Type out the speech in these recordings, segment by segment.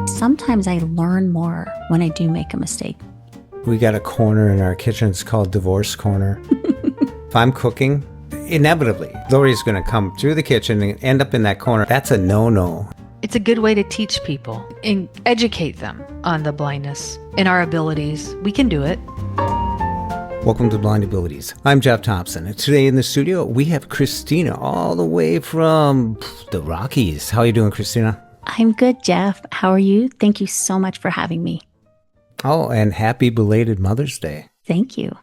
Sometimes I learn more when I do make a mistake. We got a corner in our kitchen. It's called Divorce Corner. If I'm cooking, inevitably, Lori's going to come through the kitchen and end up in that corner. That's a no-no. It's a good way to teach people and educate them on the blindness and our abilities. We can do it. Welcome to Blind Abilities. I'm Jeff Thompson, and today in the studio, we have Christina all the way from the Rockies. How are you doing, Christina? I'm good, Jeff. How are you? Thank you so much for having me. Oh, and happy belated Mother's Day. Thank you.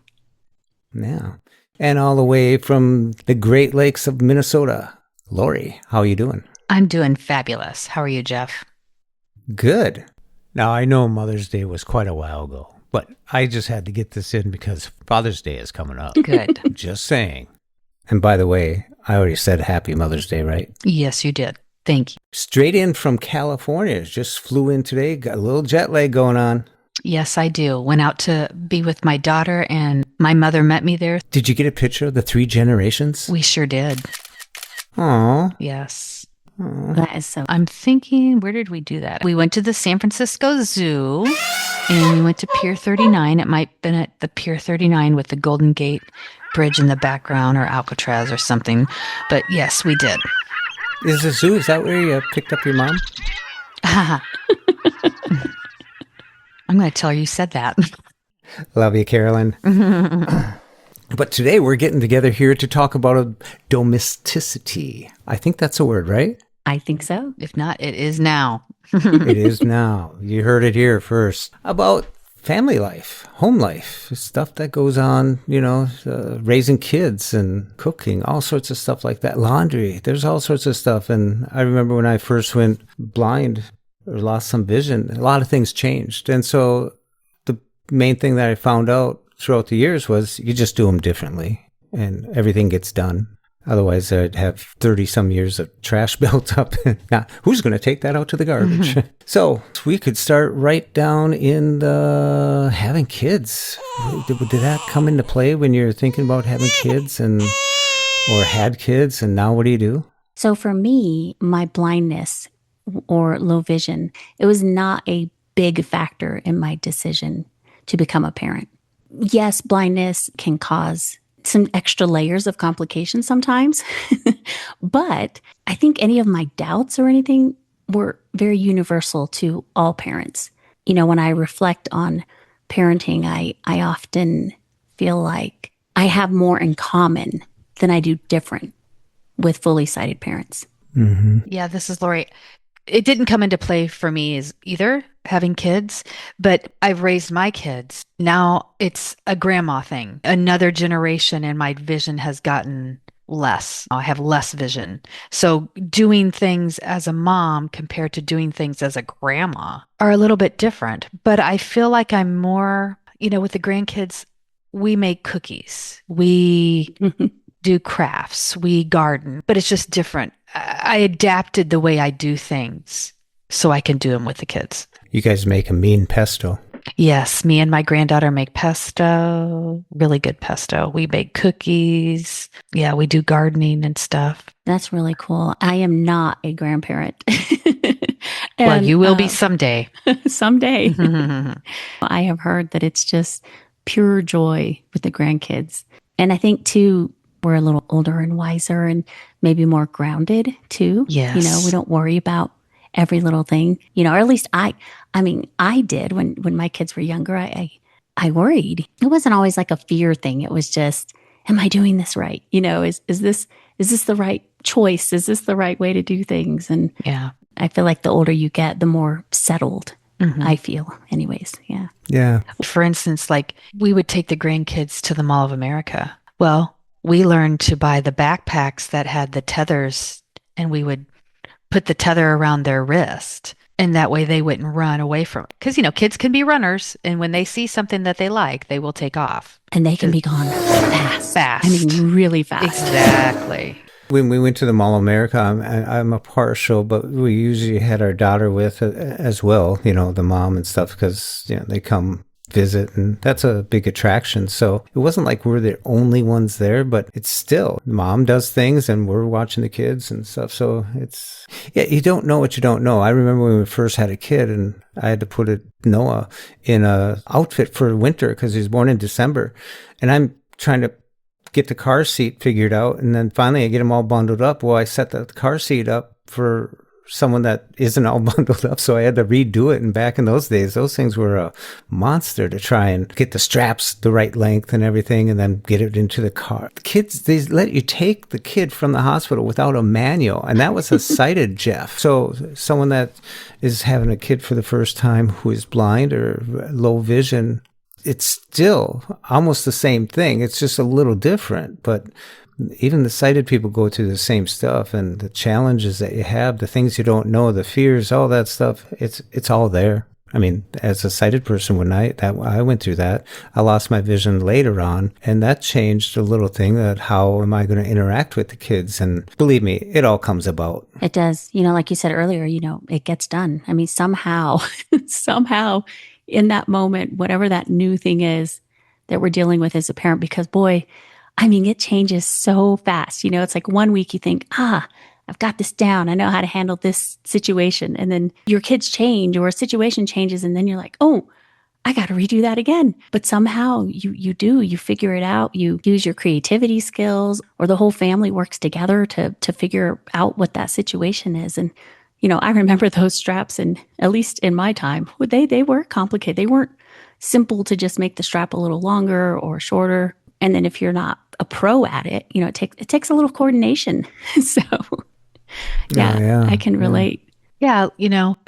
Yeah. And all the way from the Great Lakes of Minnesota, Lori, how are you doing? I'm doing fabulous. How are you, Jeff? Good. Now, I know Mother's Day was quite a while ago, but I just had to get this in because Father's Day is coming up. Good. Just saying. And by the way, I already said Happy Mother's Day, right? Yes, you did. Thank you. Straight in from California. Just flew in today. Got a little jet lag going on. Yes, I do. Went out to be with my daughter, and my mother met me there. Did you get a picture of the 3 generations? We sure did. Aw. Yes. That is so. I'm thinking, where did we do that? We went to the San Francisco Zoo, and we went to Pier 39. It might have been at the Pier 39 with the Golden Gate Bridge in the background, or Alcatraz or something. But yes, we did. Is the zoo, is that where you picked up your mom? I'm going to tell her you said that. Love you, Carolyn. But today we're getting together here to talk about domesticity. I think that's a word, right? I think so. If not, it is now. It is now. You heard it here first. About family life, home life, stuff that goes on, raising kids and cooking, all sorts of stuff like that. Laundry, there's all sorts of stuff. And I remember when I first went blind or lost some vision, a lot of things changed. And so the main thing that I found out throughout the years was you just do them differently and everything gets done. Otherwise, I'd have 30 some years of trash built up. Now, who's going to take that out to the garbage? So we could start right down in the having kids. Did that come into play when you're thinking about having kids or had kids? And now what do you do? So for me, my blindness or low vision, it was not a big factor in my decision to become a parent. Yes, blindness can cause some extra layers of complications sometimes, but I think any of my doubts or anything were very universal to all parents. When I reflect on parenting, I often feel like I have more in common than I do different with fully sighted parents. Mm-hmm. Yeah, this is Lori. It didn't come into play for me as either having kids, but I've raised my kids. Now it's a grandma thing. Another generation and my vision has gotten less. I have less vision. So doing things as a mom compared to doing things as a grandma are a little bit different. But I feel like I'm more, with the grandkids, we make cookies. We do crafts. We garden, but it's just different. I adapted the way I do things so I can do them with the kids. You guys make a mean pesto. Yes, me and my granddaughter make pesto, really good pesto. We bake cookies. Yeah, we do gardening and stuff. That's really cool. I am not a grandparent. Well, you will be someday. Someday. I have heard that it's just pure joy with the grandkids. And I think, too, we're a little older and wiser and maybe more grounded, too. Yes. We don't worry about every little thing, or at least I did when my kids were younger. I worried. It wasn't always like a fear thing. It was just, am I doing this right? Is this the right choice? Is this the right way to do things? And yeah, I feel like the older you get, the more settled I feel anyways. Yeah. Yeah. For instance, like we would take the grandkids to the Mall of America. Well, we learned to buy the backpacks that had the tethers, and we would put the tether around their wrist. And that way they wouldn't run away from it. Because, kids can be runners. And when they see something that they like, they will take off. And they can be gone fast. Fast. I mean, really fast. Exactly. When we went to the Mall of America, I'm a partial, but we usually had our daughter with as well, the mom and stuff, because they come visit, and that's a big attraction. So it wasn't like we're the only ones there, but it's still, mom does things and we're watching the kids and stuff. So it's, yeah, you don't know what you don't know. I remember when we first had a kid and I had to put Noah in a outfit for winter because he was born in December, and I'm trying to get the car seat figured out, and then finally I get him all bundled up. Well, I set the car seat up for someone that isn't all bundled up, so I had to redo it. And back in those days, those things were a monster to try and get the straps the right length and everything, and then get it into the car. The kids, they let you take the kid from the hospital without a manual, and that was a sighted Jeff. So someone that is having a kid for the first time who is blind or low vision, it's still almost the same thing. It's just a little different, but even the sighted people go through the same stuff, and the challenges that you have, the things you don't know, the fears, all that stuff, it's all there. I mean, as a sighted person, when I went through that, I lost my vision later on, and that changed a little thing, that how am I going to interact with the kids? And believe me, it all comes about. It does. Like you said earlier, it gets done. I mean, somehow, somehow in that moment, whatever that new thing is that we're dealing with as a parent, because boy, I mean, it changes so fast. It's like one week you think, I've got this down. I know how to handle this situation. And then your kids change or a situation changes. And then you're like, oh, I got to redo that again. But somehow you figure it out. You use your creativity skills, or the whole family works together to figure out what that situation is. And, I remember those straps, and at least in my time, they were complicated. They weren't simple to just make the strap a little longer or shorter. And then if you're not a pro at it, it takes a little coordination. So yeah, I can relate. Yeah,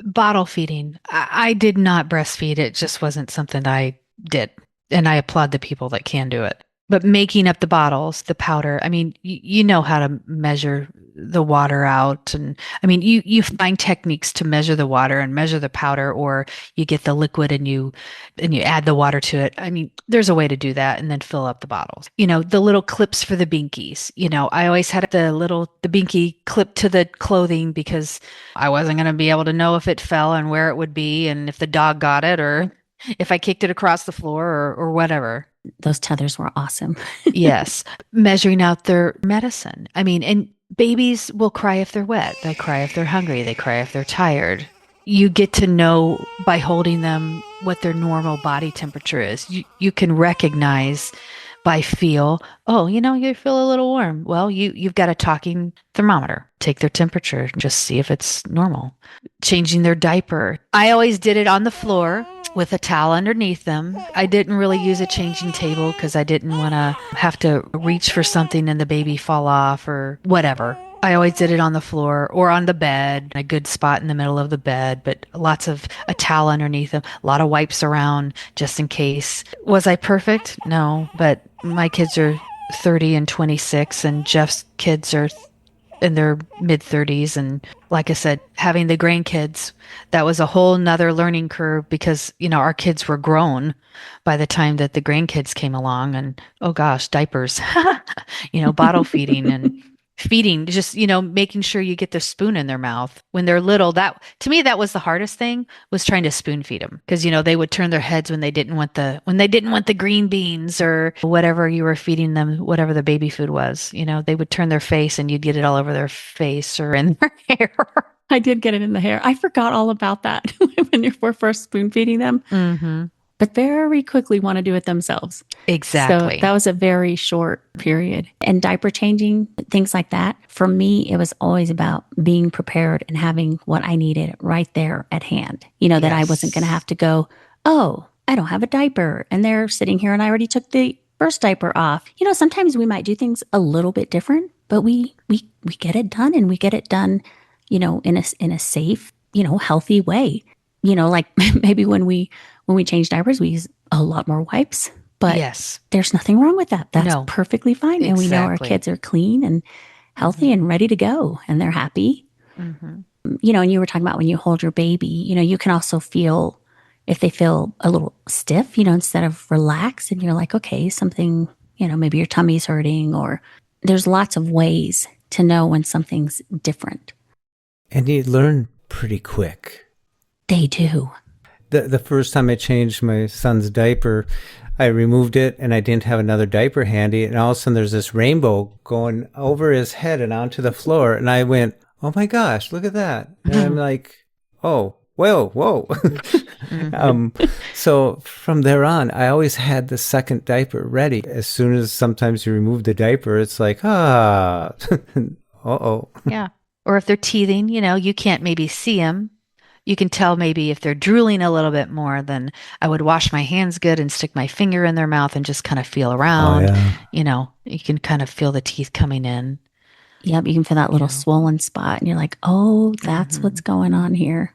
bottle feeding. I did not breastfeed. It just wasn't something I did. And I applaud the people that can do it. But making up the bottles, the powder, I mean, you know how to measure the water out. And I mean, you find techniques to measure the water and measure the powder, or you get the liquid and you add the water to it. I mean, there's a way to do that, and then fill up the bottles. The little clips for the binkies. I always had the binky clip to the clothing because I wasn't going to be able to know if it fell and where it would be, and if the dog got it, or if I kicked it across the floor, or whatever. Those tethers were awesome. Yes. Measuring out their medicine. I mean, and babies will cry if they're wet. They cry if they're hungry. They cry if they're tired. You get to know by holding them what their normal body temperature is. You can recognize by feel, you feel a little warm. Well, you've got a talking thermometer. Take their temperature, just see if it's normal. Changing their diaper. I always did it on the floor with a towel underneath them. I didn't really use a changing table because I didn't want to have to reach for something and the baby fall off or whatever. I always did it on the floor or on the bed, a good spot in the middle of the bed, but lots of a towel underneath them, a lot of wipes around just in case. Was I perfect? No, but my kids are 30 and 26, and Jeff's kids are in their mid 30s. And like I said, having the grandkids, that was a whole nother learning curve because, our kids were grown by the time that the grandkids came along, and oh gosh, diapers, bottle feeding and feeding, just, making sure you get the spoon in their mouth when they're little. That, to me, that was the hardest thing, was trying to spoon feed them. Because, they would turn their heads when they didn't want the green beans or whatever you were feeding them, whatever the baby food was. They would turn their face and you'd get it all over their face or in their hair. I did get it in the hair. I forgot all about that when you were first spoon feeding them. Mm-hmm. But very quickly want to do it themselves. Exactly. So that was a very short period. And diaper changing, things like that. For me, it was always about being prepared and having what I needed right there at hand. That I wasn't going to have to go, oh, I don't have a diaper. And they're sitting here and I already took the first diaper off. Sometimes we might do things a little bit different, but we get it done, and we get it done, in a safe, healthy way. Like maybe when we change diapers, we use a lot more wipes, but yes, there's nothing wrong with that. That's perfectly fine. Exactly. And we know our kids are clean and healthy mm-hmm. and ready to go, and they're happy. Mm-hmm. And you were talking about when you hold your baby, you can also feel if they feel a little stiff, instead of relaxed, and you're like, okay, something, maybe your tummy's hurting, or there's lots of ways to know when something's different. And you learn pretty quick. They do. The first time I changed my son's diaper, I removed it and I didn't have another diaper handy. And all of a sudden there's this rainbow going over his head and onto the floor. And I went, oh my gosh, look at that. And I'm like, oh, whoa. So from there on, I always had the second diaper ready. As soon as sometimes you remove the diaper, it's like, uh-oh. Yeah. Or if they're teething, you can't maybe see them. You can tell maybe if they're drooling a little bit more, then I would wash my hands good and stick my finger in their mouth and just kind of feel Oh, around. yeah. You can kind of feel the teeth coming in. Yep, you can feel that little swollen spot, and you're like, oh, that's what's going on here.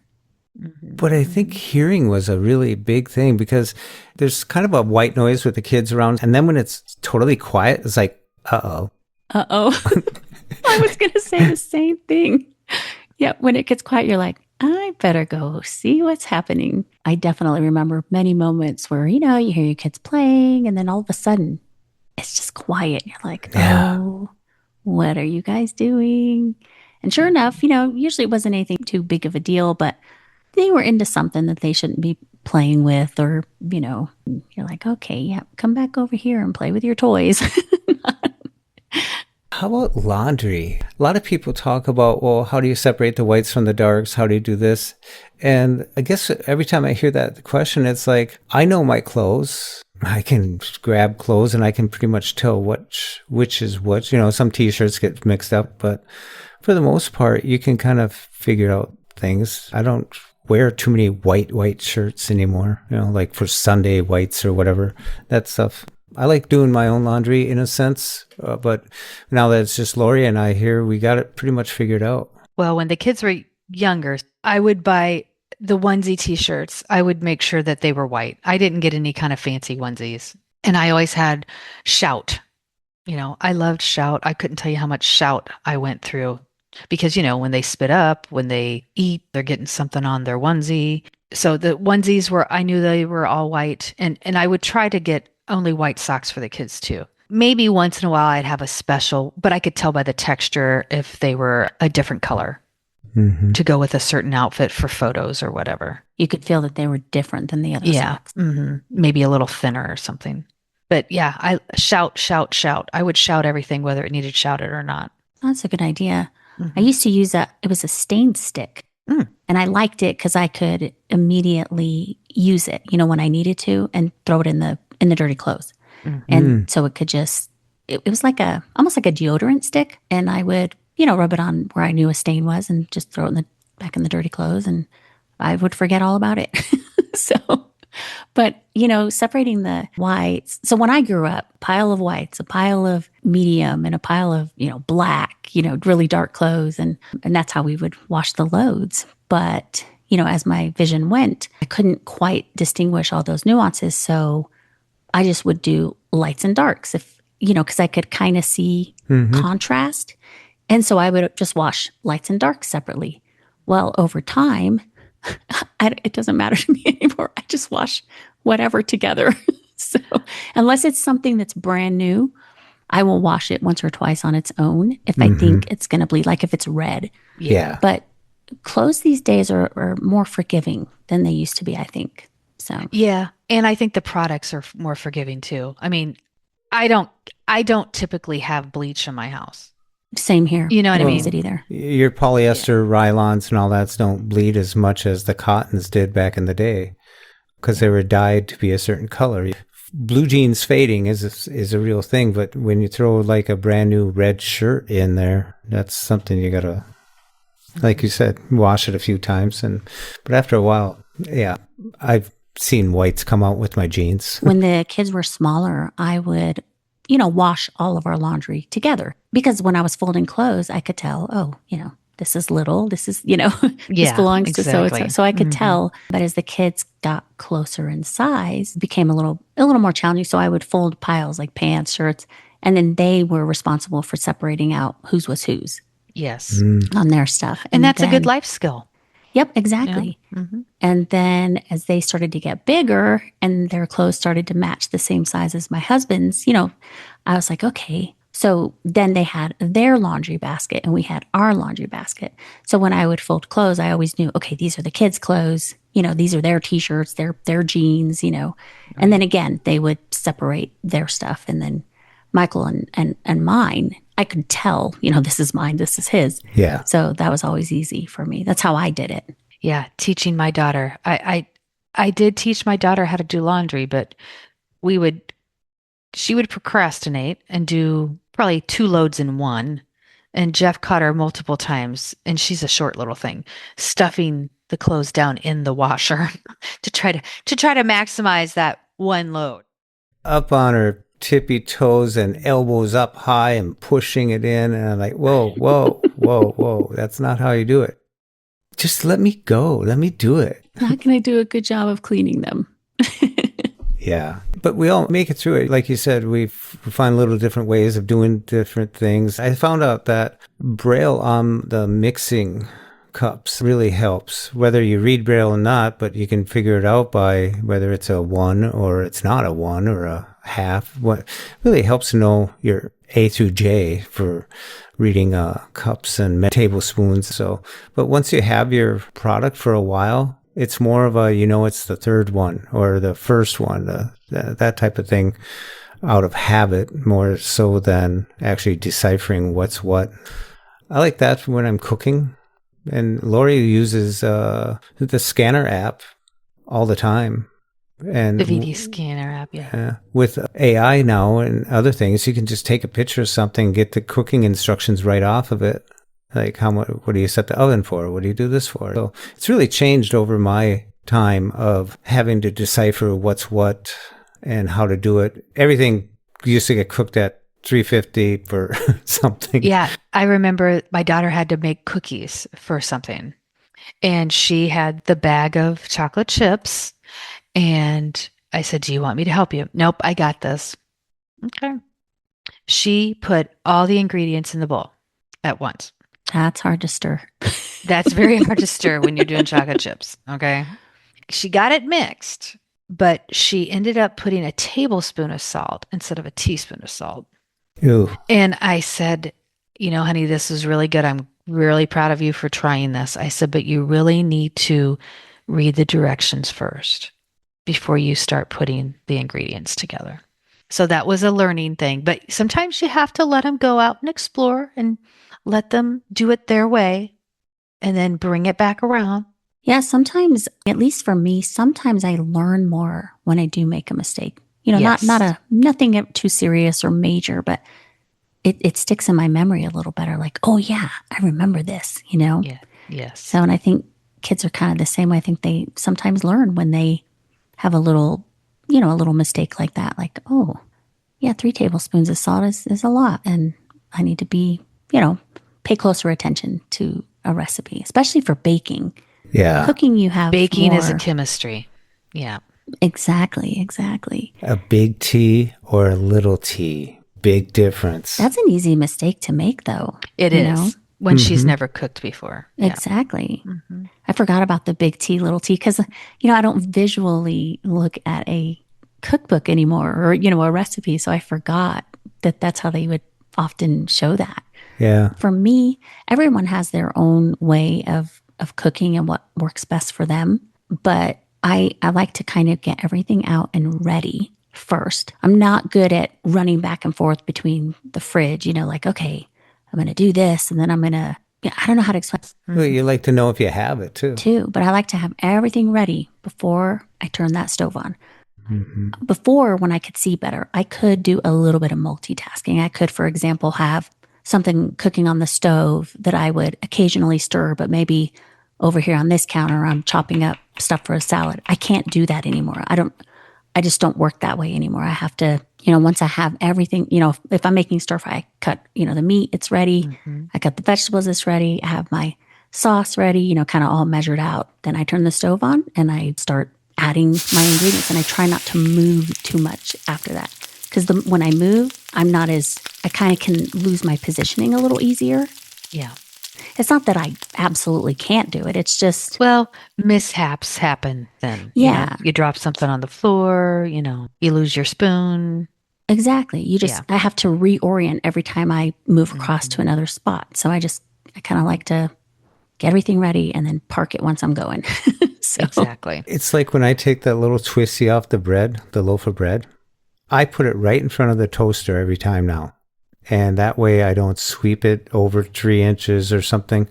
But I think hearing was a really big thing because there's kind of a white noise with the kids around. And then when it's totally quiet, it's like, uh-oh. Uh-oh. I was going to say the same thing. Yeah, when it gets quiet, you're like, I better go see what's happening. I definitely remember many moments where, you hear your kids playing, and then all of a sudden, it's just quiet. You're like, oh, what are you guys doing? And sure enough, usually it wasn't anything too big of a deal, but they were into something that they shouldn't be playing with, or, you're like, okay, yeah, come back over here and play with your toys. How about laundry? A lot of people talk about, well, how do you separate the whites from the darks? How do you do this? And I guess every time I hear that question, it's like, I know my clothes. I can grab clothes and I can pretty much tell which is which. Some t-shirts get mixed up, but for the most part, you can kind of figure out things. I don't wear too many white shirts anymore, like for Sunday whites or whatever, that stuff. I like doing my own laundry in a sense, but now that it's just Lori and I here, we got it pretty much figured out. Well, when the kids were younger, I would buy the onesie t-shirts. I would make sure that they were white. I didn't get any kind of fancy onesies. And I always had Shout. I loved Shout. I couldn't tell you how much Shout I went through because, when they spit up, when they eat, they're getting something on their onesie. So the onesies I knew they were all white. And I would try to get only white socks for the kids too. Maybe once in a while I'd have a special, but I could tell by the texture if they were a different color to go with a certain outfit for photos or whatever. You could feel that they were different than the other socks. Maybe a little thinner or something. But yeah, I shout. I would shout everything, whether it needed shouted or not. That's a good idea. I used to use it was a stain stick. And I liked it because I could immediately use it, when I needed to, and throw it in the dirty clothes. And so it could just, it was like almost like a deodorant stick. And I would, rub it on where I knew a stain was and just throw it back in the dirty clothes, and I would forget all about it. But, separating the whites. So when I grew up, pile of whites, a pile of medium, and a pile of, black, really dark clothes. And that's how we would wash the loads. But, as my vision went, I couldn't quite distinguish all those nuances. So I just would do lights and darks because I could kind of see contrast. And so I would just wash lights and darks separately. Well, over time, it doesn't matter to me anymore. I just wash whatever together. So unless it's something that's brand new, I will wash it once or twice on its own if I think it's going to bleed, like if it's red. Yeah. But clothes these days are more forgiving than they used to be, I think. So yeah. And I think the products are more forgiving too. I mean, I don't typically have bleach in my house. Same here. You know what I mean? Use it either. Your polyester rylons and all that don't bleed as much as the cottons did back in the day because they were dyed to be a certain color. Blue jeans fading is a real thing, but when you throw like a brand new red shirt in there, that's something you gotta, like you said, wash it a few times. But after a while, yeah, I've seen whites come out with my jeans. When the kids were smaller, I would, wash all of our laundry together. Because when I was folding clothes, I could tell, this is little, this is, this belongs to so-and-so. So I could tell. But as the kids got closer in size, it became a little more challenging. So I would fold piles like pants, shirts, and then they were responsible for separating out whose was whose. Yes. On their stuff. And that's a good life skill. Yep, exactly. Yeah. And then as they started to get bigger and their clothes started to match the same size as my husband's, I was like, okay. So then they had their laundry basket and we had our laundry basket. So when I would fold clothes, I always knew, okay, these are the kids' clothes, these are their t-shirts, their jeans, and then Right. again, they would separate their stuff. And then Michael and mine, I could tell, this is mine, this is his. Yeah. So that was always easy for me. That's how I did it. Yeah, teaching my daughter. I did teach my daughter how to do laundry, but we would she would procrastinate and do probably two loads in one. And Jeff caught her multiple times, and she's a short little thing, stuffing the clothes down in the washer to try to maximize that one load. Up on her tippy toes and elbows up high and pushing it in. And I'm like, whoa, whoa, whoa, whoa. That's not how you do it. Just let me go. Let me do it. How can I do a good job of cleaning them? Yeah. But we all make it through it. Like you said, we find little different ways of doing different things. I found out that Braille on the mixing cups really helps, whether you read Braille or not, but you can figure it out by whether it's a 1 or it's not a 1 or a half. What really helps to know your A through J for reading cups and tablespoons. So, but once you have your product for a while, it's more of a, it's the third one or the first one, that type of thing out of habit more so than actually deciphering what's what. I like that when I'm cooking. And Lori uses the scanner app all the time. And The VD scanner app, yeah. with AI now and other things, you can just take a picture of something, get the cooking instructions right off of it. Like what do you set the oven for? What do you do this for? So it's really changed over my time of having to decipher what's what and how to do it. Everything used to get cooked at 350 for something. Yeah, I remember my daughter had to make cookies for something, and she had the bag of chocolate chips, and I said, "Do you want me to help you?" "Nope, I got this." Okay. She put all the ingredients in the bowl at once. That's hard to stir. That's very hard to stir when you're doing chocolate chips, okay? She got it mixed, but she ended up putting a tablespoon of salt instead of a teaspoon of salt. Ew. And I said, honey, this is really good. I'm really proud of you for trying this. I said, but you really need to read the directions first before you start putting the ingredients together. So that was a learning thing. But sometimes you have to let them go out and explore and let them do it their way and then bring it back around. Yeah, sometimes, at least for me, sometimes I learn more when I do make a mistake. Yes. Nothing too serious or major, but it sticks in my memory a little better. Like, oh yeah, I remember this, Yeah. Yes. So, and I think kids are kind of the same way. I think they sometimes learn when they have a little mistake like that. Like, oh yeah, 3 tablespoons of salt is a lot. And I need to be, pay closer attention to a recipe, especially for baking. Yeah. Cooking, you have Baking is a more. chemistry. Yeah. Exactly. A big T or a little T. Big difference. That's an easy mistake to make, though. It you is know? when she's never cooked before. Yeah. Exactly. Mhm. I forgot about the big T, little T, because, I don't visually look at a cookbook anymore or, a recipe. So I forgot that that's how they would often show that. Yeah. For me, everyone has their own way of cooking and what works best for them. But I like to kind of get everything out and ready first. I'm not good at running back and forth between the fridge, like, okay, I'm going to do this and then I'm going to, I don't know how to explain Well, you like to know if you have it too. but I like to have everything ready before I turn that stove on. Mm-hmm. Before, when I could see better, I could do a little bit of multitasking. I could, for example, have something cooking on the stove that I would occasionally stir, but maybe over here on this counter, I'm chopping up stuff for a salad. I can't do that anymore. I just don't work that way anymore. I have to, once I have everything, if I'm making stir fry, I cut, the meat, it's ready. Mhm. I cut the vegetables, it's ready. I have my sauce ready, kind of all measured out. Then I turn the stove on and I start adding my ingredients, and I try not to move too much after that. Because when I move, I kind of can lose my positioning a little easier. Yeah. It's not that I absolutely can't do it. It's just, Well, mishaps happen then. Yeah. You drop something on the floor, you lose your spoon. exactly. Yeah. I have to reorient every time I move across to another spot. So I kind of like to get everything ready and then park it once I'm going. So, Exactly. It's like when I take that little twisty off the bread, the loaf of bread, I put it right in front of the toaster every time now. And that way I don't sweep it over 3 inches or something.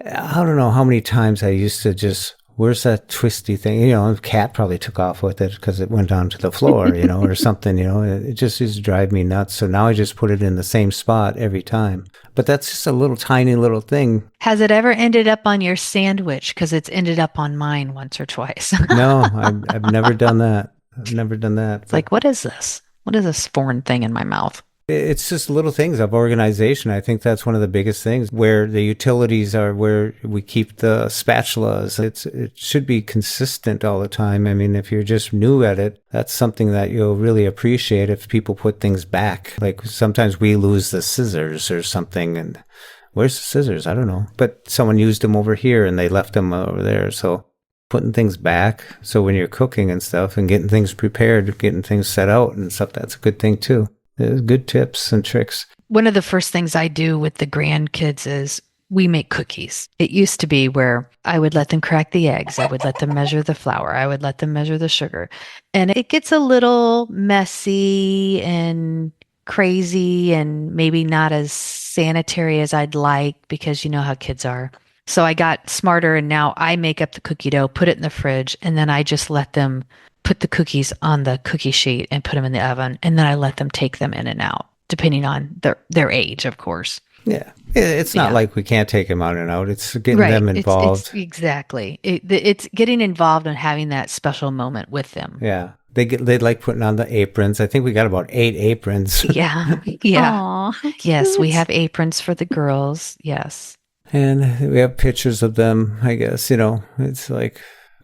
I don't know how many times I used to just, where's that twisty thing? You know, a cat probably took off with it because it went down to the floor, you know, or something, you know. It just used to drive me nuts. So now I just put it in the same spot every time. But that's just a little tiny little thing. Has it ever ended up on your sandwich? Because it's ended up on mine once or twice. No, I've never done that. I've never done that. It's like, what is this? What is this foreign thing in my mouth? It's just little things of organization. I think that's one of the biggest things, where the utilities are, where we keep the spatulas. It should be consistent all the time. I mean, if you're just new at it, that's something that you'll really appreciate if people put things back. Like sometimes we lose the scissors or something, and where's the scissors? I don't know. But someone used them over here and they left them over there. So putting things back. So when you're cooking and stuff and getting things prepared, getting things set out and stuff, that's a good thing too. Good tips and tricks. One of the first things I do with the grandkids is we make cookies. It used to be where I would let them crack the eggs. I would let them measure the flour. I would let them measure the sugar. And it gets a little messy and crazy and maybe not as sanitary as I'd like, because you know how kids are. So I got smarter, and now I make up the cookie dough, put it in the fridge, and then I just let them put the cookies on the cookie sheet and put them in the oven. And then I let them take them in and out, depending on their age, of course. Yeah. It's not like we can't take them out and out. It's getting Right. them involved. Exactly. It's getting involved and having that special moment with them. Yeah. They like putting on the aprons. I think we got about 8 aprons. Yeah. Yeah. Aw, how Yes, we cute. have aprons for the girls. Yes. And we have pictures of them, I guess. You know, it's like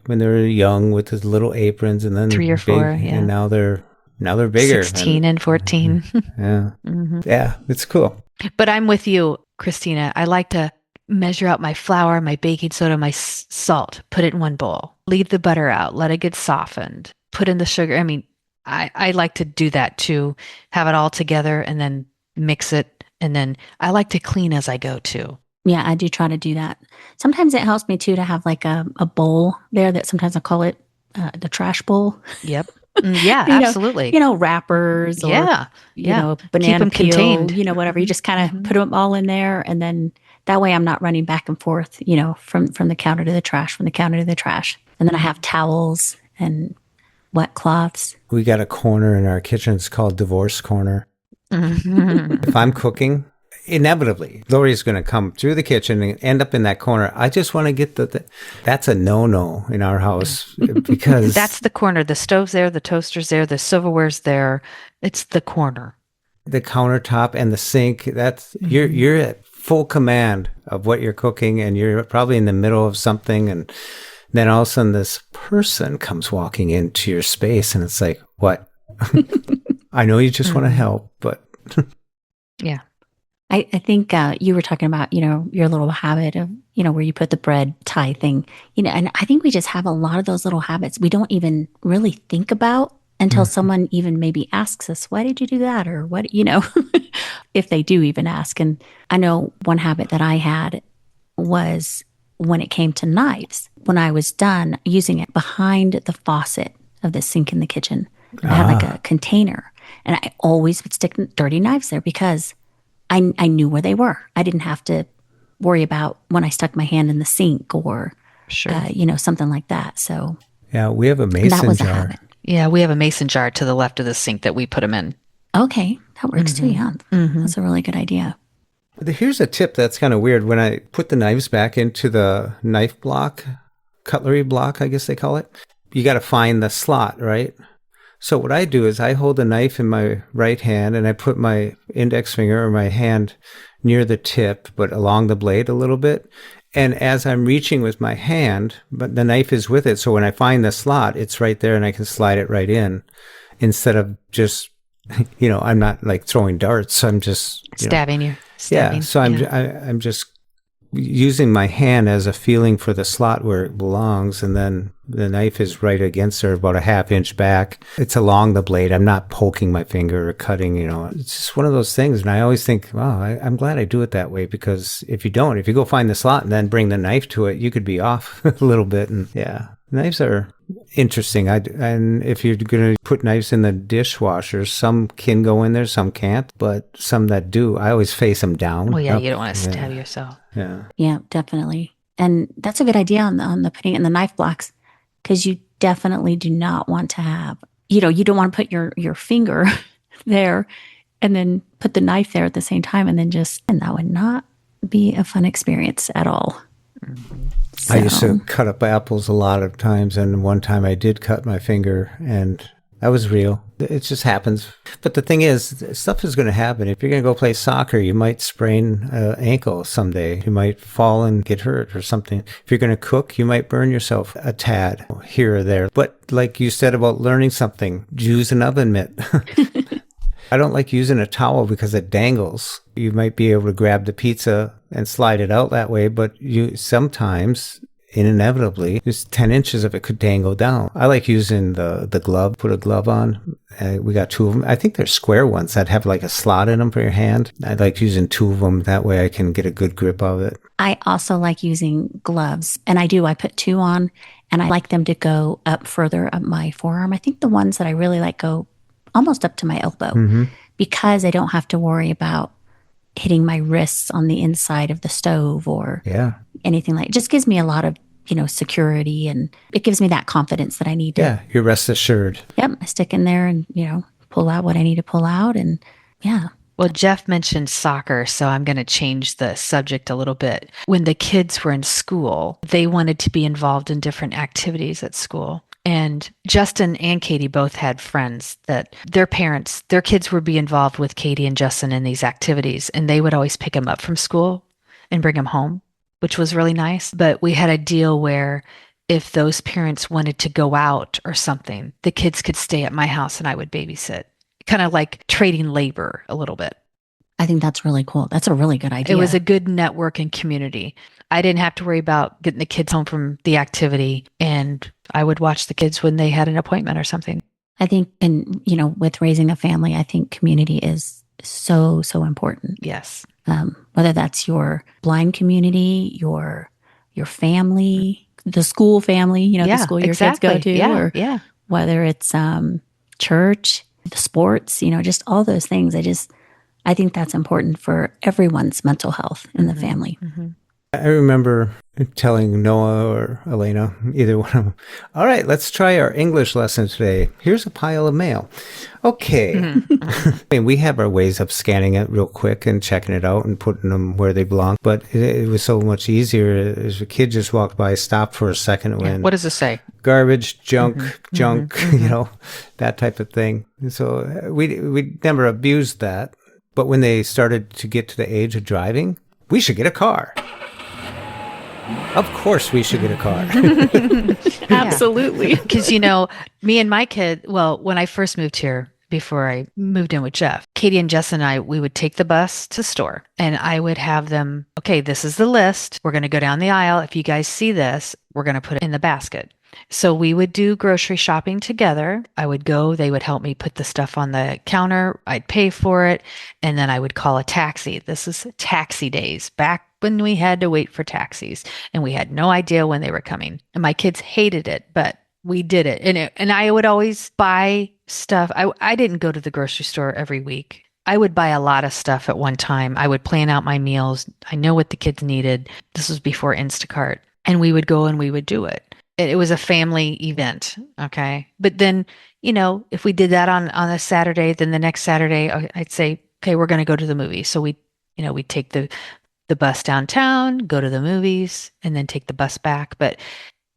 when they were young with the little aprons, and then 3 or 4, yeah. and now they're bigger. 16 and 14. Yeah. Yeah, it's cool. But I'm with you, Christina. I like to measure out my flour, my baking soda, my salt, put it in one bowl, leave the butter out, let it get softened, put in the sugar. I mean, I like to do that too, have it all together and then mix it. And then I like to clean as I go too. Yeah, I do try to do that. Sometimes it helps me too to have like a bowl there that sometimes I call it the trash bowl. Yep. Yeah, You know, absolutely. wrappers or, Yeah. you Yeah. know, Keep banana them peel, contained. whatever. You just kind of put them all in there. And then that way I'm not running back and forth, from the counter to the trash, from the counter to the trash. And then I have towels and wet cloths. We got a corner in our kitchen. It's called Divorce Corner. If I'm cooking, inevitably, Lori's going to come through the kitchen and end up in that corner. I just want to get that's a no-no in our house, because That's the corner. The stove's there, the toaster's there, the silverware's there. It's the corner. the countertop and the sink, that's you're at full command of what you're cooking, and you're probably in the middle of something, and then all of a sudden this person comes walking into your space, and it's like, what? I know you just want to help, but Yeah. I think you were talking about, your little habit of, where you put the bread tie thing, and I think we just have a lot of those little habits we don't even really think about until someone even maybe asks us, why did you do that? Or what, if they do even ask. And I know one habit that I had was when it came to knives, when I was done using it behind the faucet of the sink in the kitchen, I had like a container, and I always would stick dirty knives there because I knew where they were. I didn't have to worry about when I stuck my hand in the sink or, Sure. Something like that. So yeah, we have a that mason was a jar. habit. Yeah, we have a mason jar to the left of the sink that we put them in. Okay, that works too. Yeah, that's a really good idea. Here's a tip that's kind of weird. When I put the knives back into the knife block, cutlery block, I guess they call it, you got to find the slot, right? So what I do is I hold the knife in my right hand, and I put my index finger or my hand near the tip, but along the blade a little bit. And as I'm reaching with my hand, but the knife is with it. So when I find the slot, it's right there, and I can slide it right in instead of just, I'm not like throwing darts. I'm just Stabbing you. yeah. Stabbing. So I'm just using my hand as a feeling for the slot where it belongs, and then the knife is right against her, about a half inch back. It's along the blade. I'm not poking my finger or cutting, It's just one of those things. And I always think, wow, I'm glad I do it that way, because if you go find the slot and then bring the knife to it, you could be off a little bit. And yeah, knives are interesting. And if you're going to put knives in the dishwasher, some can go in there, some can't, but some that do, I always face them down. Well, yeah, up. you don't want to stab yourself. Yeah. Yeah, definitely. And that's a good idea on the putting it in the knife blocks, because you definitely do not want to have, you don't want to put your finger there and then put the knife there at the same time, and that would not be a fun experience at all. Mm-hmm. I used to cut up apples a lot of times, and one time I did cut my finger, and that was real. It just happens. But the thing is, stuff is going to happen. If you're going to go play soccer, you might sprain an ankle someday. You might fall and get hurt or something. If you're going to cook, you might burn yourself a tad here or there. But like you said about learning something, use an oven mitt. I don't like using a towel because it dangles. You might be able to grab the pizza and slide it out that way, but you sometimes, inevitably, just 10 inches of it could dangle down. I like using the glove, put a glove on. We got 2 of them. I think they're square ones that have like a slot in them for your hand. I like using 2 of them. That way I can get a good grip of it. I also like using gloves, and I put 2 on, and I like them to go up further up my forearm. I think the ones that I really like go almost up to my elbow, because I don't have to worry about hitting my wrists on the inside of the stove or anything like it. Just gives me a lot of, security, and it gives me that confidence that I need to. Yeah, you're rest assured. Yep. I stick in there and, pull out what I need to pull out. And yeah. Well, Jeff mentioned soccer, so I'm going to change the subject a little bit. When the kids were in school, they wanted to be involved in different activities at school. And Justin and Katie both had friends that their kids would be involved with Katie and Justin in these activities, and they would always pick them up from school and bring them home, which was really nice. But we had a deal where if those parents wanted to go out or something, the kids could stay at my house and I would babysit, kind of like trading labor a little bit. I think that's really cool. That's a really good idea. It was a good network and community. I didn't have to worry about getting the kids home from the activity, and I would watch the kids when they had an appointment or something. I think, and with raising a family, I think community is so, so important. Yes. Whether that's your blind community, your family, the school family, the school your kids go to, or whether it's church, the sports, just all those things. I think that's important for everyone's mental health in the family. Mm-hmm. I remember telling Noah or Elena, either one of them, all right, let's try our English lesson today. Here's a pile of mail. Okay. I mean, we have our ways of scanning it real quick and checking it out and putting them where they belong. But it was so much easier as a kid just walked by, stopped for a second and went, what does it say? Garbage, junk, that type of thing. So we never abused that. But when they started to get to the age of driving, we should get a car. Of course we should get a car. Absolutely. Because, me and my kid, when I first moved here, before I moved in with Jeff, Katie and Jess and I, we would take the bus to the store, and I would have them, okay, this is the list. We're going to go down the aisle. If you guys see this, we're going to put it in the basket. So we would do grocery shopping together. I would go, they would help me put the stuff on the counter. I'd pay for it. And then I would call a taxi. This is taxi days, back when we had to wait for taxis and we had no idea when they were coming. And my kids hated it, but we did it. And I would always buy stuff. I didn't go to the grocery store every week. I would buy a lot of stuff at one time. I would plan out my meals. I know what the kids needed. This was before Instacart. And we would go and we would do it. It was a family event. Okay. But then, if we did that on a Saturday, then the next Saturday, I'd say, okay, we're going to go to the movies. So we'd take the bus downtown, go to the movies, and then take the bus back. But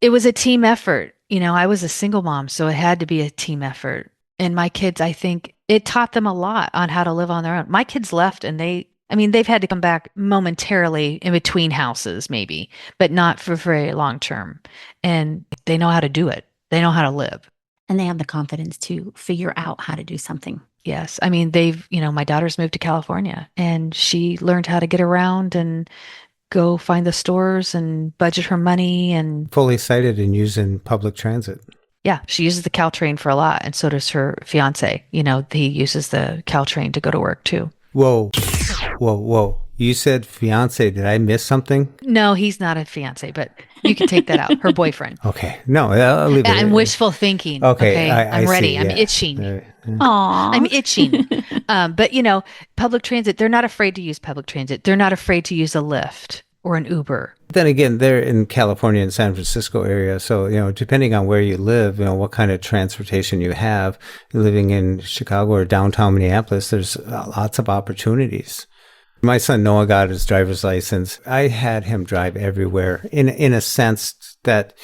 it was a team effort. I was a single mom, so it had to be a team effort. And my kids, I think it taught them a lot on how to live on their own. My kids left and they've had to come back momentarily in between houses, maybe, but not for very long term. And they know how to do it. They know how to live. And they have the confidence to figure out how to do something. Yes. My daughter's moved to California and she learned how to get around and go find the stores and budget her money. And Fully sighted and using public transit. yeah, she uses the Caltrain for a lot. And so does her fiance. He uses the Caltrain to go to work too. Whoa, whoa, whoa. You said fiance. Did I miss something? No, he's not a fiance, but you can take that out. Her boyfriend. Okay. No, I'll leave it. I'm wishful thinking. Okay. I'm ready. See, I'm yeah. itching. Aw. I'm itching. But public transit, they're not afraid to use public transit. They're not afraid to use a Lyft or an Uber. Then again, they're in California and San Francisco area. So, depending on where you live, what kind of transportation you have, living in Chicago or downtown Minneapolis, there's lots of opportunities. My son Noah got his driver's license. I had him drive everywhere in a sense that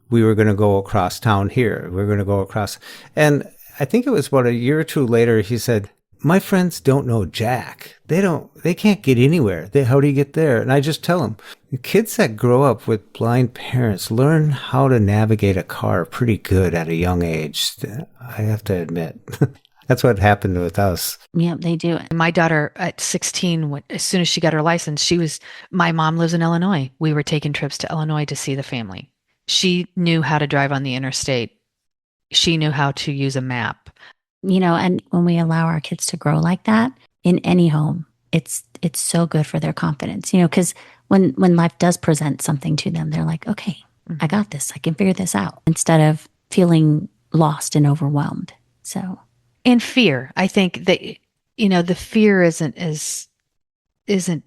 we were going to go across town here. We were going to go across. And I think it was about a year or two later, he said, my friends don't know Jack. They can't get anywhere. How do you get there? And I just tell them, kids that grow up with blind parents learn how to navigate a car pretty good at a young age. I have to admit. That's what happened with us. Yep, they do it. My daughter at 16, as soon as she got her license, my mom lives in Illinois. We were taking trips to Illinois to see the family. She knew how to drive on the interstate. She knew how to use a map. And when we allow our kids to grow like that in any home, it's so good for their confidence, because when life does present something to them, they're like, okay, I got this. I can figure this out, instead of feeling lost and overwhelmed. So. And fear. I think that, the fear isn't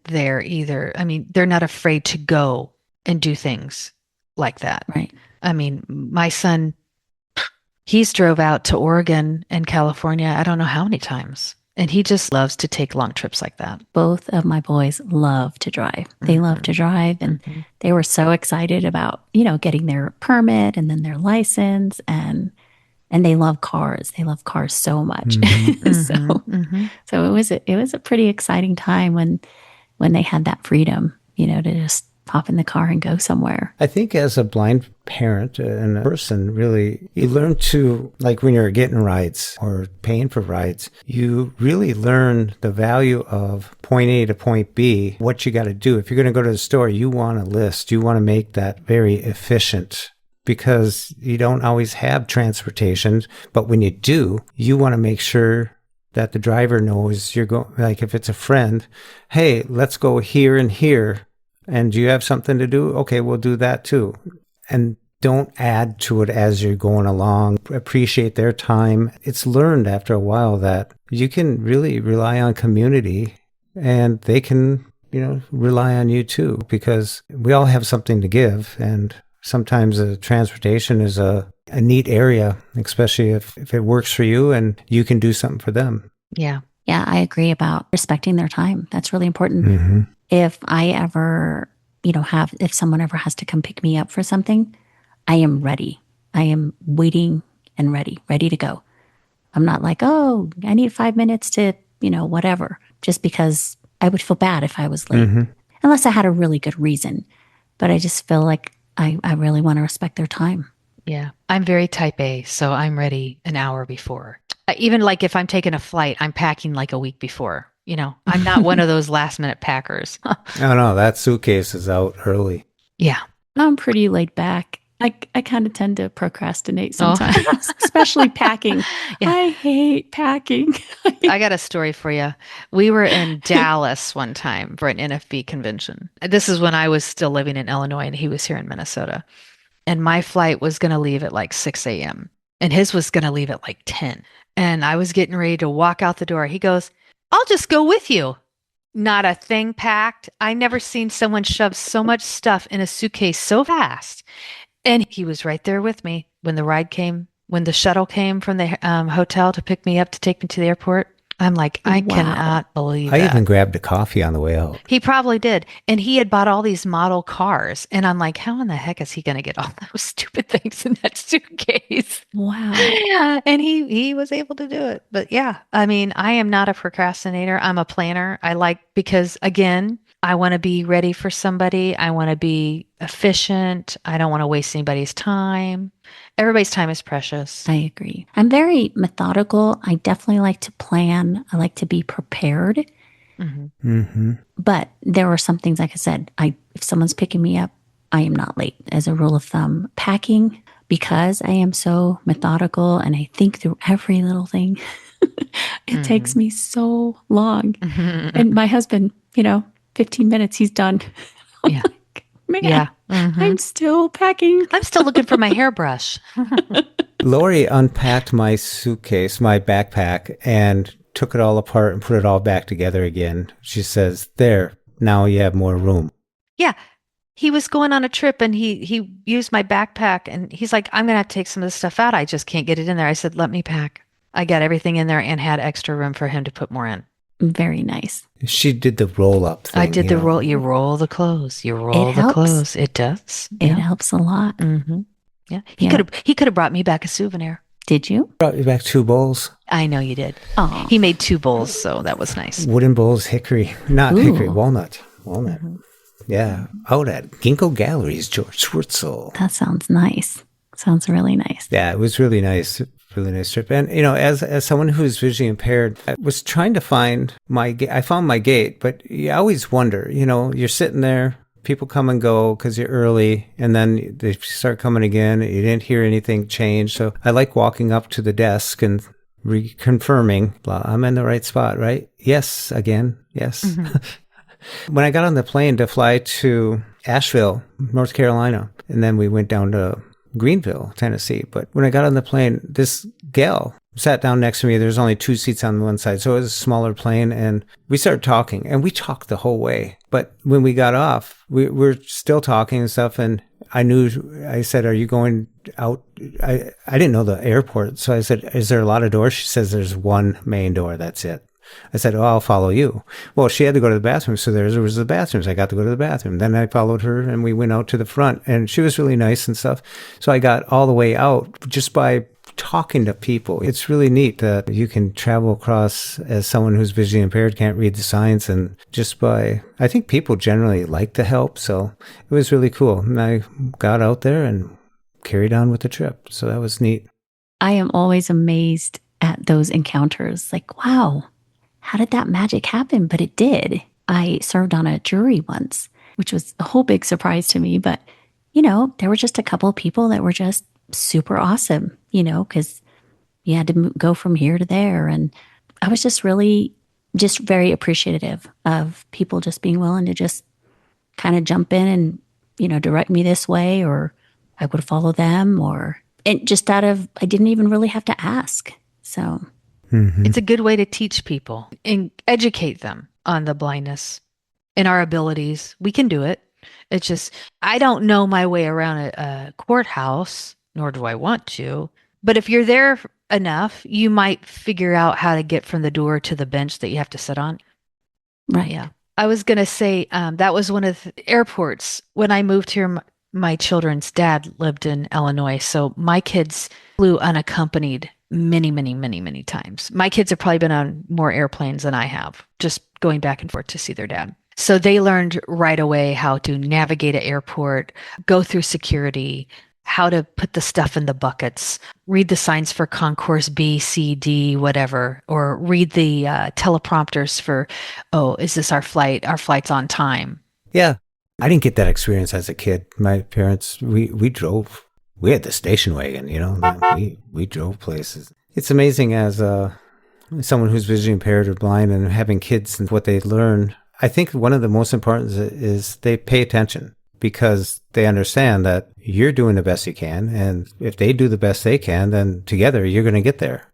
there either. I mean, they're not afraid to go and do things like that. Right. I mean, my son, he's drove out to Oregon and California, I don't know how many times. And he just loves to take long trips like that. Both of my boys love to drive. They love to drive. And they were so excited about, getting their permit and then their license. And they love cars. They love cars so much. So it was a pretty exciting time when they had that freedom, to just hop in the car and go somewhere. I think as a blind parent and a person, really, you learn to, like when you're getting rides or paying for rides, you really learn the value of point A to point B, what you got to do. If you're going to go to the store, you want a list. You want to make that very efficient, because you don't always have transportation. But when you do, you want to make sure that the driver knows you're going, like if it's a friend, hey, let's go here and here. And do you have something to do? Okay, we'll do that too. And don't add to it as you're going along. Appreciate their time. It's learned after a while that you can really rely on community, and they can, rely on you too, because we all have something to give. And sometimes transportation is a neat area, especially if it works for you and you can do something for them. Yeah. Yeah, I agree about respecting their time. That's really important. If I ever, if someone ever has to come pick me up for something, I am ready. I am waiting and ready to go. I'm not like, oh, I need 5 minutes to, whatever, just because I would feel bad if I was late, unless I had a really good reason. But I just feel like I really want to respect their time. Yeah. I'm very type A, so I'm ready an hour before. Even like if I'm taking a flight, I'm packing like a week before. I'm not one of those last minute packers. Oh, no, that suitcase is out early. Yeah. I'm pretty laid back. I kind of tend to procrastinate sometimes, especially packing. Yeah. I hate packing. I got a story for you. We were in Dallas one time for an NFB convention. This is when I was still living in Illinois and he was here in Minnesota. And my flight was going to leave at like 6 a.m. and his was going to leave at like 10. And I was getting ready to walk out the door. He goes, I'll just go with you. Not a thing packed. I never seen someone shove so much stuff in a suitcase so fast. And he was right there with me when the shuttle came from the hotel to pick me up to take me to the airport. I'm like, I cannot believe I that. even grabbed a coffee on the way out. He probably did. And he had bought all these model cars. And I'm like, how in the heck is he going to get all those stupid things in that suitcase? Wow. Yeah. And he was able to do it. But yeah, I mean, I am not a procrastinator. I'm a planner. Because again, I want to be ready for somebody. I want to be efficient. I don't want to waste anybody's time. Everybody's time is precious. I agree. I'm very methodical. I definitely like to plan. I like to be prepared. Hmm. Mm-hmm. But there were some things, like I said, if someone's picking me up, I am not late as a rule of thumb. Packing, because I am so methodical and I think through every little thing, it takes Hmm. me so long. Hmm. And my husband, 15 minutes, he's done. I'm Yeah. like, man, Yeah. Hmm. I'm still packing. I'm still looking for my hairbrush. Lori unpacked my suitcase, my backpack, and took it all apart and put it all back together again. She says, there, now you have more room. Yeah. He was going on a trip and he used my backpack and he's like, I'm gonna have to take some of this stuff out. I just can't get it in there. I said, let me pack. I got everything in there and had extra room for him to put more in. Very nice. She did the roll up I thing, did you the know. roll. You roll the clothes. You It roll the helps. clothes. It does. It Yeah. helps a lot. Hmm. Yeah. Yeah. He could have brought me back a souvenir. Did you? Brought you back 2 bowls, I know you did. Oh, He made 2 bowls, so that was nice. wooden bowls, hickory, not hickory, Ooh. walnut. Mhm. Yeah, out at Ginkgo Galleries, George Schwartzel. that sounds nice. Sounds really nice. Yeah, it was really nice. Really nice trip. And, as someone who's visually impaired, I was trying to find I found my gate, but you always wonder, you're sitting there, people come and go because you're early, and then they start coming again. You didn't hear anything change. So I like walking up to the desk and reconfirming, well, I'm in the right spot, right? Yes, again, yes. Mhm. When I got on the plane to fly to Asheville, North Carolina, and then we went down to Greenville, Tennessee. But when I got on the plane, this gal sat down next to me. There's only 2 seats on one side, so it was a smaller plane. And we started talking, and we talked the whole way. But when we got off, we were still talking and stuff. And I said, are you going out? I didn't know the airport. So I said, is there a lot of doors? She says, there's one main door. That's it. I said, oh, I'll follow you. Well, she had to go to the bathroom, so there was the bathrooms. I got to go to the bathroom. Then I followed her, and we went out to the front, and she was really nice and stuff. So I got all the way out just by talking to people. It's really neat that you can travel across as someone who's visually impaired, can't read the signs, and I think people generally like to help, so it was really cool. And I got out there and carried on with the trip, so that was neat. I am always amazed at those encounters. Like, wow, how did that magic happen? But it did. I served on a jury once, which was a whole big surprise to me. But, there were just a couple of people that were just super awesome, because you had to go from here to there. And I was just just very appreciative of people just being willing to just kind of jump in and, direct me this way, or I would follow them, and just I didn't even really have to ask. So It's a good way to teach people and educate them on the blindness and our abilities. We can do it. It's just, I don't know my way around a courthouse, nor do I want to. But if you're there enough, you might figure out how to get from the door to the bench that you have to sit on. right. Yeah. I was going to say that was one of the airports. When I moved here, my children's dad lived in Illinois. So my kids flew unaccompanied many, many, many, many times. My kids have probably been on more airplanes than I have, just going back and forth to see their dad. So they learned right away how to navigate an airport, go through security, how to put the stuff in the buckets, read the signs for concourse B, C, D, whatever, or read the teleprompters for, oh, is this our flight? Our flight's on time. Yeah. I didn't get that experience as a kid. My parents, we drove. We had the station wagon, we drove places. It's amazing as someone who's visually impaired or blind and having kids and what they learn. I think one of the most important is they pay attention because they understand that you're doing the best you can. And if they do the best they can, then together you're going to get there.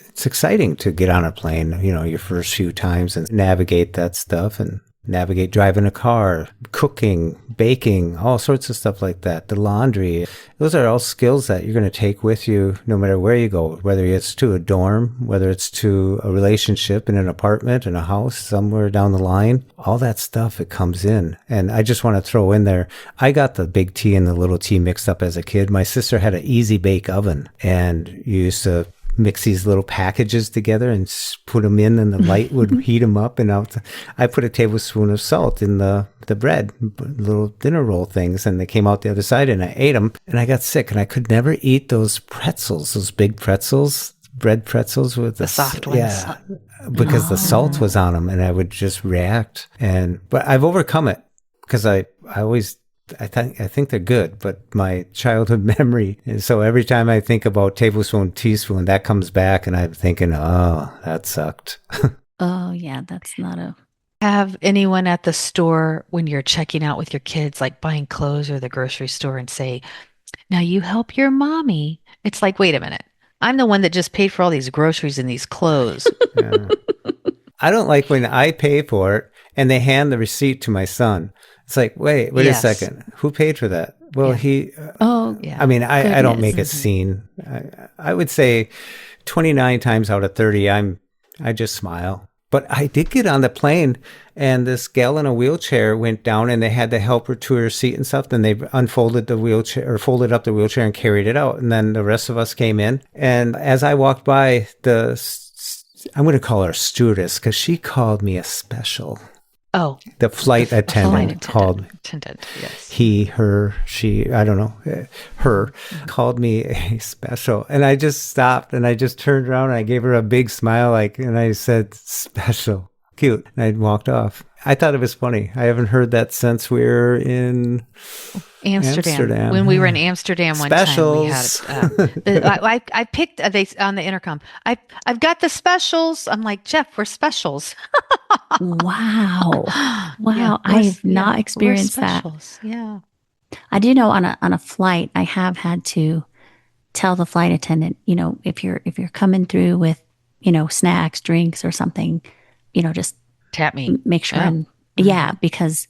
It's exciting to get on a plane, your first few times and navigate that stuff and navigate driving a car, cooking, baking, all sorts of stuff like that. The laundry. Those are all skills that you're going to take with you no matter where you go, whether it's to a dorm, whether it's to a relationship in an apartment, in a house, somewhere down the line. All that stuff, it comes in. And I just want to throw in there, I got the big T and the little T mixed up as a kid. My sister had an easy bake oven and you used to mix these little packages together and put them in and the light would heat them up. And I put a tablespoon of salt in the bread, little dinner roll things, and they came out the other side and I ate them and I got sick and I could never eat those pretzels, those big pretzels bread pretzels with The soft ones. Yeah, because the salt was on them, and I would just react. But I've overcome it because I think they're good, but my childhood memory. And so every time I think about tablespoon, teaspoon, that comes back, and I'm thinking, oh, that sucked. Oh, yeah, that's not a. Have anyone at the store when you're checking out with your kids, like buying clothes or the grocery store, and say, now you help your mommy? It's like, wait a minute. I'm the one that just paid for all these groceries and these clothes. Yeah. I don't like when I pay for it and they hand the receipt to my son. It's like, wait a Yes. second. Who paid for that? Well, Yeah. Oh, Yeah. I mean, I don't make a goodness. scene. I would say 29 times out of 30, I just smile. But I did get on the plane, and this gal in a wheelchair went down, and they had to help her to her seat and stuff. Then they unfolded the wheelchair, or folded up the wheelchair and carried it out. And then the rest of us came in. And as I walked by, I'm going to call her stewardess because she called me a special. Oh, The flight attendant called me. Yes. He, her, she, I don't know, her called me a special. And I just stopped and I just turned around and I gave her a big smile, and I said, special, cute. And I walked off. I thought it was funny. I haven't heard that since we were in Amsterdam. When we were in Amsterdam one Specials. time, we had, I picked, they on the intercom, I've got the specials. I'm like, Jeff, we're specials. Wow. Wow. Yeah, I've not we're experienced that. specials. Yeah. I do know on a flight, I have had to tell the flight attendant, if you're coming through with, snacks, drinks or something, just Tap me. make sure. Yeah. And yeah, because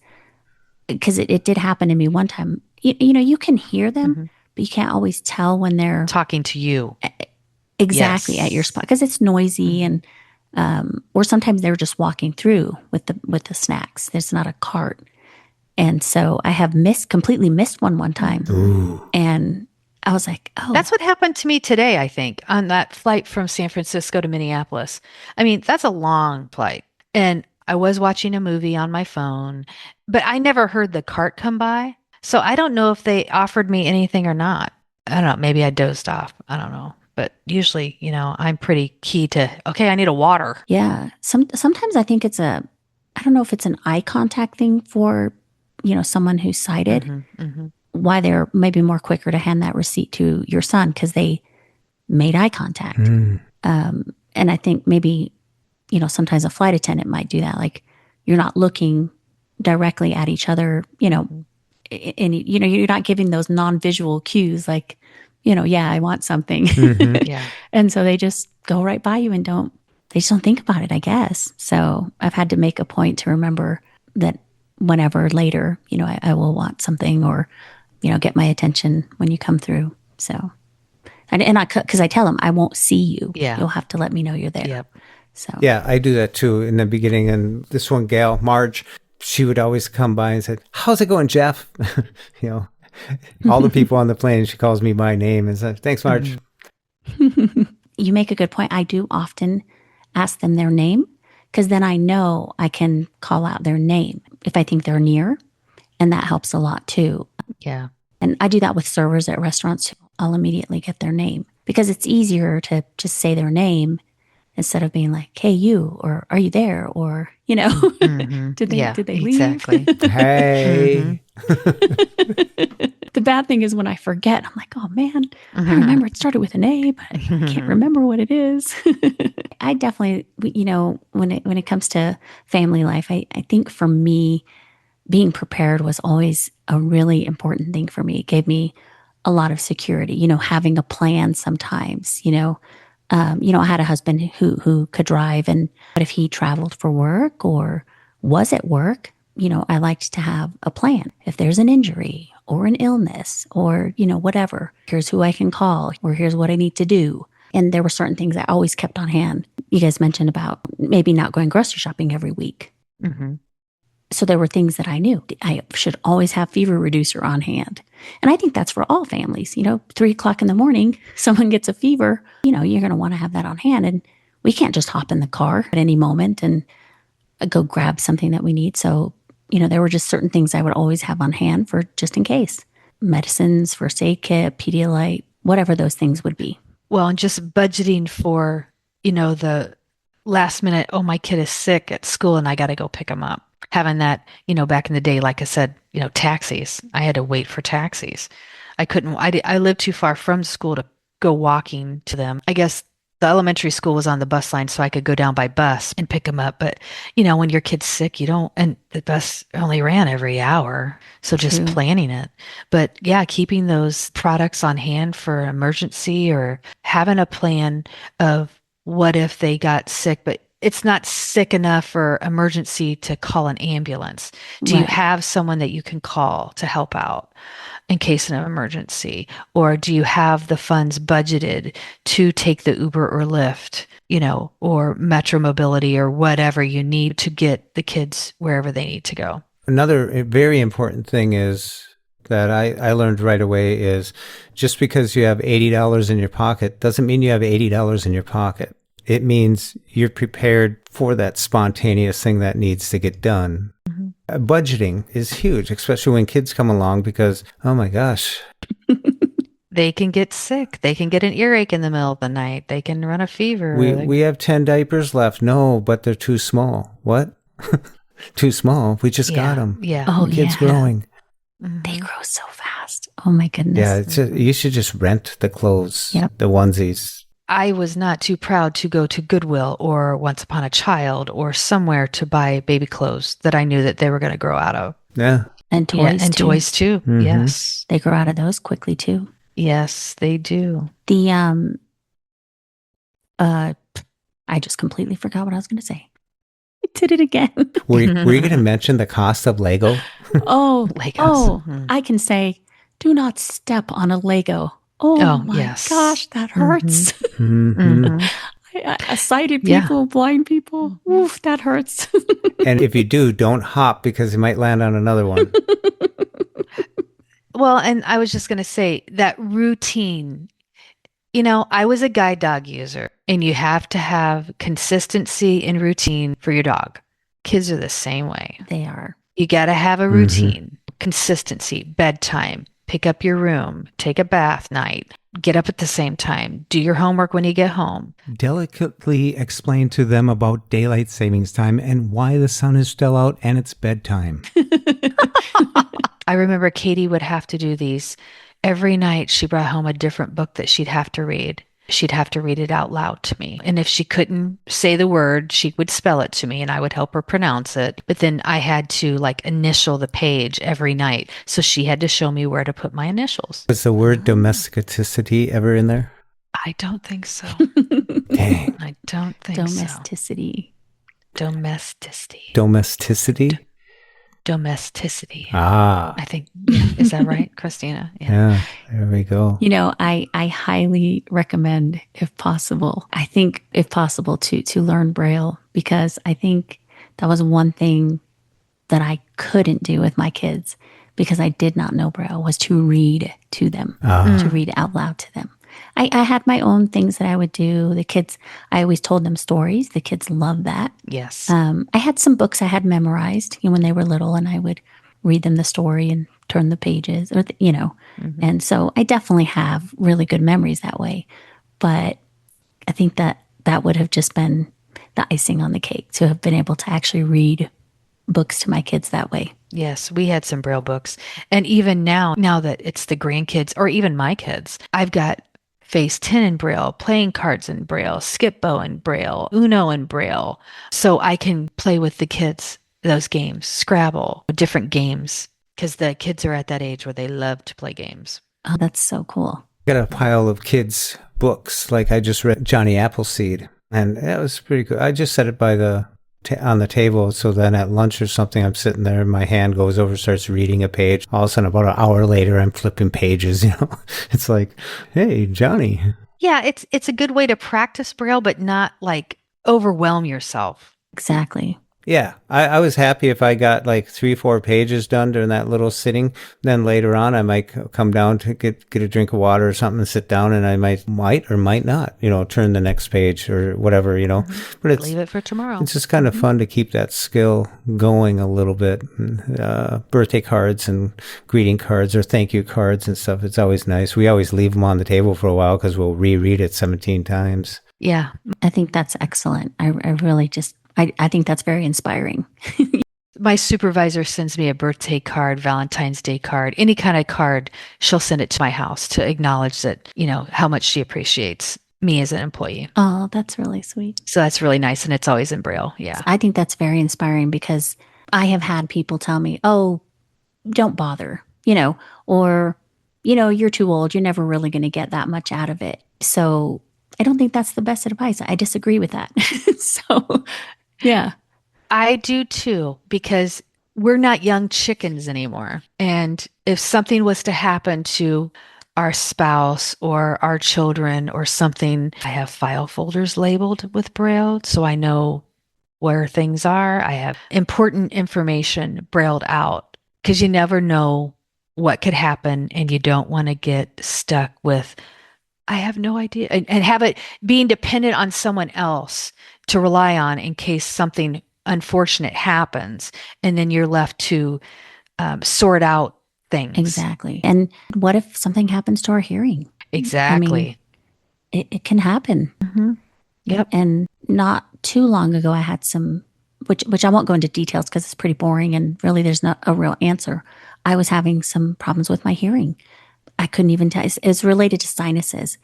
it did happen to me one time. You can hear them, but you can't always tell when they're Talking to you. exactly Yes. at your spot because it's noisy and or sometimes they're just walking through with the snacks. There's not a cart. And so I have completely missed one time. Ooh. And I was like, oh, That's what happened to me today, I think, on that flight from San Francisco to Minneapolis. I mean, that's a long flight. And I was watching a movie on my phone, but I never heard the cart come by. So I don't know if they offered me anything or not. I don't know. Maybe I dozed off. I don't know. But usually, I'm pretty key to, okay, I need a water. yeah. Sometimes I think I don't know if it's an eye contact thing for, someone who's sighted, why they're maybe more quicker to hand that receipt to your son because they made eye contact. And I think maybe, sometimes a flight attendant might do that. Like you're not looking directly at each other, and, you're not giving those non-visual cues like, yeah, I want something. Yeah. And so they just go right by you and they just don't think about it, I guess. So I've had to make a point to remember that whenever later, I will want something or, get my attention when you come through. So, because I tell them I won't see you. Yeah. You'll have to let me know you're there. Yep. So, Yeah, I do that too in the beginning. And this one gal, Marge, she would always come by and say, how's it going, Jeff? All the people on the plane, she calls me by name and says, thanks, Marge. you make a good point. I do often ask them their name because then I know I can call out their name if I think they're near. And that helps a lot too. Yeah. And I do that with servers at restaurants too. I'll immediately get their name because it's easier to just say their name instead of being like, hey, you, or are you there? Or, did they leave? Exactly. Hey. The bad thing is when I forget, I'm like, oh man, I remember it started with an A, but I can't remember what it is. I definitely, when it comes to family life, I think for me, being prepared was always a really important thing for me. It gave me a lot of security, having a plan sometimes, I had a husband who could drive but if he traveled for work or was at work, I liked to have a plan. If there's an injury or an illness or, whatever, here's who I can call or here's what I need to do. And there were certain things I always kept on hand. You guys mentioned about maybe not going grocery shopping every week. So there were things that I knew. I should always have fever reducer on hand. And I think that's for all families. 3:00 in the morning, someone gets a fever, you're going to want to have that on hand. And we can't just hop in the car at any moment and go grab something that we need. So, there were just certain things I would always have on hand for just in case. Medicines, first aid kit, Pedialyte, whatever those things would be. Well, and just budgeting for, the last minute, oh, my kid is sick at school and I got to go pick him up. Having that, back in the day, like I said, taxis. I had to wait for taxis. I couldn't, I lived too far from school to go walking to them. I guess the elementary school was on the bus line, so I could go down by bus and pick them up. But, when your kid's sick, you don't, and the bus only ran every hour. So just True. planning it. But yeah, keeping those products on hand for emergency or having a plan of what if they got sick, but it's not sick enough for emergency to call an ambulance. Do you Right. have someone that you can call to help out in case of an emergency? Or do you have the funds budgeted to take the Uber or Lyft, or Metro Mobility or whatever you need to get the kids wherever they need to go? Another very important thing is that I learned right away is just because you have $80 in your pocket doesn't mean you have $80 in your pocket. It means you're prepared for that spontaneous thing that needs to get done. Budgeting is huge, especially when kids come along because, oh my gosh. They can get sick. They can get an earache in the middle of the night. They can run a fever. We have 10 diapers left. No, but they're too small. What? Too small. We just got them. Yeah. Oh, The kid's yeah. growing. They grow so fast. Oh my goodness. Yeah, you should just rent the clothes, Yep. the onesies. I was not too proud to go to Goodwill or Once Upon a Child or somewhere to buy baby clothes that I knew that they were going to grow out of. Yeah. And toys Yeah, and too. toys too. Mhm. Yes. They grow out of those quickly too. Yes, they do. The I just completely forgot what I was going to say. I did it again. Were you going to mention the cost of Lego? Oh, Legos. I can say, do not step on a Lego. Oh, Oh, my yes. gosh, that hurts. Mhm. Mhm. Sighted Yeah. people, blind people. Oof, that hurts. And if you do, don't hop because you might land on another one. Well, and I was just going to say that routine. I was a guide dog user, and you have to have consistency and routine for your dog. Kids are the same way. They are. You got to have a routine, consistency, bedtime, pick up your room, take a bath night, get up at the same time, do your homework when you get home. Delicately explain to them about daylight savings time and why the sun is still out and it's bedtime. I remember Katie would have to do these. Every night she brought home a different book that she'd have to read. She'd have to read it out loud to me. And if she couldn't say the word, she would spell it to me and I would help her pronounce it. But then I had to initial the page every night. So she had to show me where to put my initials. Was the word domesticity ever in there? I don't think so. Dang. I don't think Domesticity. so. Domesticity. Domesticity? Domesticity. Ah. I think, yeah. Is that right, Christina? Yeah, there we go. I highly recommend, if possible, I think if possible to learn Braille, because I think that was one thing that I couldn't do with my kids because I did not know Braille was to read to them, to read out loud to them. I had my own things that I would do. The kids, I always told them stories. The kids loved that. Yes. I had some books I had memorized, when they were little, and I would read them the story and turn the pages, And so I definitely have really good memories that way. But I think that would have just been the icing on the cake to have been able to actually read books to my kids that way. Yes, we had some Braille books. And even now that it's the grandkids or even my kids, I've got Phase 10 in Braille, playing cards in Braille, Skip-Bo in Braille, Uno in Braille. So I can play with the kids, those games, Scrabble, different games, because the kids are at that age where they love to play games. Oh, that's so cool. Got a pile of kids' books. Like I just read Johnny Appleseed, and that was pretty cool. I just set it by on the table, so then at lunch or something, I'm sitting there, and my hand goes over, starts reading a page. All of a sudden, about an hour later, I'm flipping pages. It's like, hey, Johnny. Yeah, it's a good way to practice Braille, but not overwhelm yourself. Exactly. Yeah, I was happy if I got like 3, 4 pages done during that little sitting. Then later on, I might come down to get a drink of water or something and sit down, and I might or might not, turn the next page or whatever, But Leave it for tomorrow. it's just kind of fun to keep that skill going a little bit. Birthday cards and greeting cards or thank you cards and stuff. It's always nice. We always leave them on the table for a while because we'll reread it 17 times. Yeah. I think that's excellent. I really just, I think that's very inspiring. My supervisor sends me a birthday card, Valentine's Day card, any kind of card. She'll send it to my house to acknowledge that, how much she appreciates me as an employee. Oh, that's really sweet. So that's really nice. And it's always in Braille. Yeah. I think that's very inspiring because I have had people tell me, oh, don't bother, or, you're too old. You're never really going to get that much out of it. So I don't think that's the best advice. I disagree with that. So, yeah. I do too, because we're not young chickens anymore. And if something was to happen to our spouse or our children or something, I have file folders labeled with Braille so I know where things are. I have important information brailled out because you never know what could happen and you don't want to get stuck with, I have no idea, and have it being dependent on someone else to rely on in case something unfortunate happens, and then you're left to sort out things. Exactly. And what if something happens to our hearing? Exactly. I mean, it can happen. Mm-hmm. Yep. And not too long ago, I had some, which I won't go into details because it's pretty boring and really there's not a real answer. I was having some problems with my hearing. I couldn't even tell. It's related to sinuses.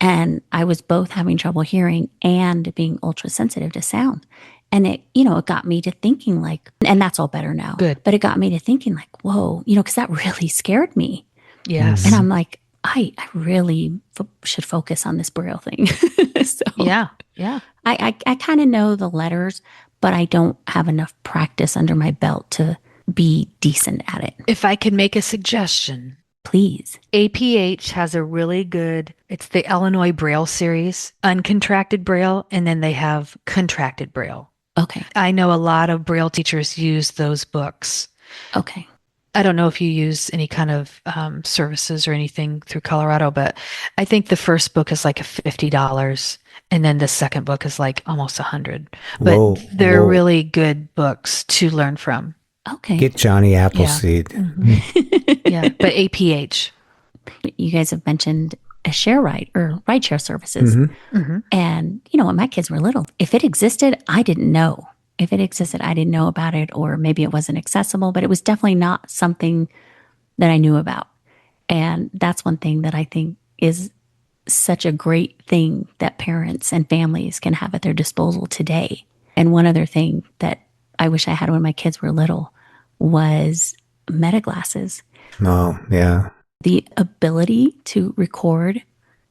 And I was both having trouble hearing and being ultra sensitive to sound. And it got me to thinking like, and that's all better now. Good. But it got me to thinking like, whoa, because that really scared me. Yes. And I'm like, I really should focus on this Braille thing. So yeah. I kind of know the letters, but I don't have enough practice under my belt to be decent at it. If I could make a suggestion, please. APH has a really good, it's the Illinois Braille series, uncontracted Braille, and then they have contracted Braille. Okay. I know a lot of Braille teachers use those books. Okay. I don't know if you use any kind of services or anything through Colorado, but I think the first book is like $50, and then the second book is like almost $100. But they're really good books to learn from. Okay. Get Johnny Appleseed. Yeah. Mm-hmm. Yeah, but APH. You guys have mentioned a share ride or rideshare services. Mm-hmm. Mm-hmm. And, when my kids were little, if it existed, I didn't know. If it existed, I didn't know about it, or maybe it wasn't accessible, but it was definitely not something that I knew about. And that's one thing that I think is such a great thing that parents and families can have at their disposal today. And one other thing that I wish I had when my kids were little was meta glasses. Oh, yeah. The ability to record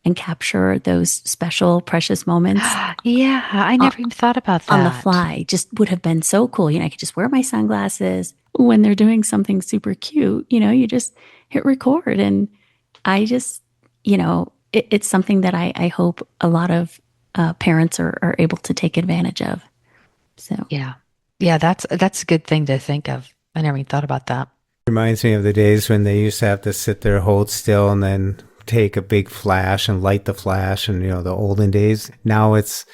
and capture those special, precious moments. Yeah, I never even thought about that. On the fly just would have been so cool. I could just wear my sunglasses when they're doing something super cute. You just hit record. And I just, it's something that I hope a lot of parents are able to take advantage of. So, yeah, that's a good thing to think of. I never even thought about that. Reminds me of the days when they used to have to sit there, hold still, and then take a big flash and light the flash, and the olden days. Now it's,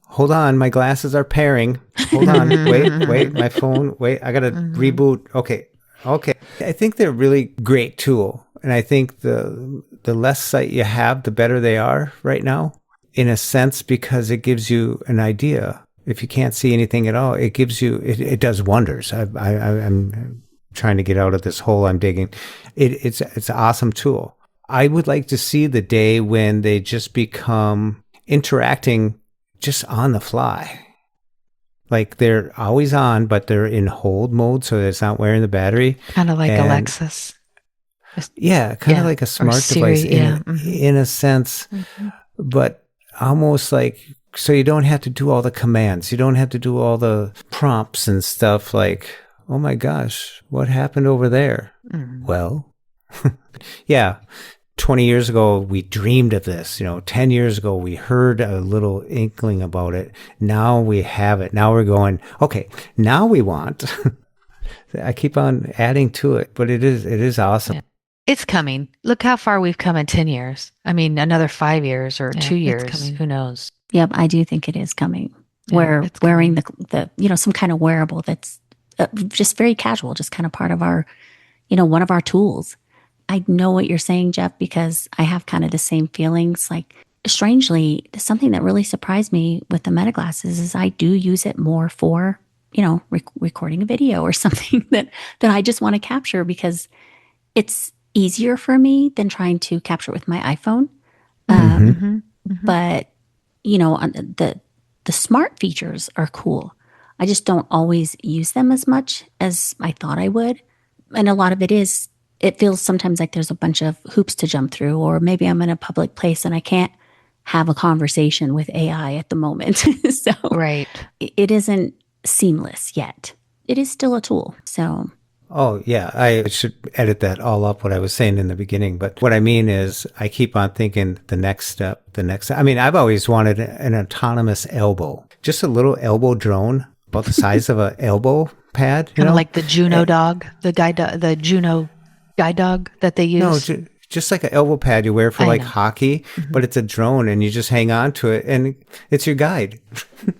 hold on, my glasses are pairing. Hold on, wait, my phone, wait, I gotta reboot. Okay. I think they're a really great tool, and I think the less sight you have, the better they are right now, in a sense, because it gives you an idea. If you can't see anything at all, it gives you, it does wonders. I'm trying to get out of this hole I'm digging. It's an awesome tool. I would like to see the day when they just become interacting just on the fly. Like they're always on, but they're in hold mode, so it's not wearing the battery. Kind of like Alexis. Yeah, kind of like a smart device in a sense, but almost like, so you don't have to do all the commands. You don't have to do all the prompts and stuff like, oh my gosh, what happened over there? Well, yeah. 20 years ago, we dreamed of this. 10 years ago, we heard a little inkling about it. Now we have it. Now we're going, okay, now we want. I keep on adding to it, but it is awesome. Yeah. It's coming. Look how far we've come in 10 years. I mean, another 5 years or 2 years. Who knows? Yep, I do think it is coming. Yeah, We're it's wearing coming. the some kind of wearable that's just very casual, just kind of part of our, one of our tools. I know what you're saying, Jeff, because I have kind of the same feelings. Like, strangely, something that really surprised me with the Meta glasses is I do use it more for, recording a video or something that I just want to capture because it's easier for me than trying to capture it with my iPhone. But the smart features are cool. I just don't always use them as much as I thought I would. And a lot of it feels sometimes like there's a bunch of hoops to jump through, or maybe I'm in a public place and I can't have a conversation with AI at the moment. So Right. it isn't seamless yet. It is still a tool. So Oh, yeah. I should edit that all up, what I was saying in the beginning. But what I mean is I keep on thinking the next step. I mean, I've always wanted an autonomous elbow, just a little elbow drone about the size of an elbow pad. Kind of like the Juno dog, the Juno guide dog that they use. No, just like an elbow pad you wear for like hockey, but it's a drone and you just hang on to it and it's your guide.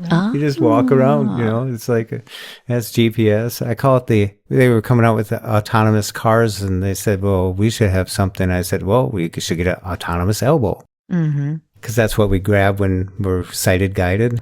You just walk around, it's like, it has GPS. I call it they were coming out with the autonomous cars and they said, well, we should have something. I said, well, we should get an autonomous elbow. Because that's what we grab when we're sighted guided.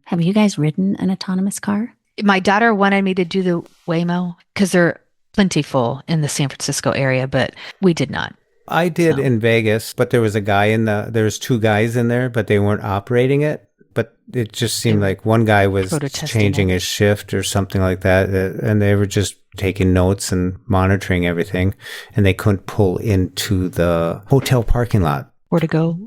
have you guys ridden an autonomous car? My daughter wanted me to do the Waymo because they're plentiful in the San Francisco area, but we did not. I did in Vegas, but there was there's two guys in there, but they weren't operating it. But it just seemed like one guy was changing his shift or something like that. And they were just taking notes and monitoring everything. And they couldn't pull into the hotel parking lot. Where to go?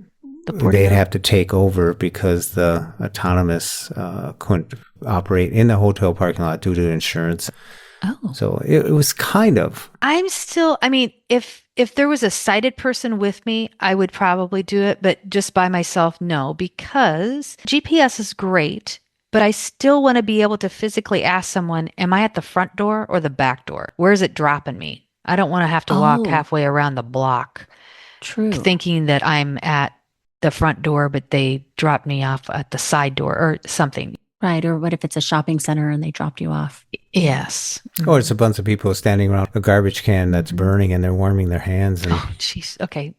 They'd have to take over because the autonomous couldn't operate in the hotel parking lot due to insurance. Oh. So it was kind of. If there was a sighted person with me, I would probably do it, but just by myself, no, because GPS is great, but I still want to be able to physically ask someone, am I at the front door or the back door? Where is it dropping me? I don't want to have to walk halfway around the block. True. Thinking that I'm at the front door, but they dropped me off at the side door or something. Right. Or what if it's a shopping center and they dropped you off? Yes. Or it's a bunch of people standing around a garbage can that's burning and they're warming their hands. And... Oh, jeez. Okay,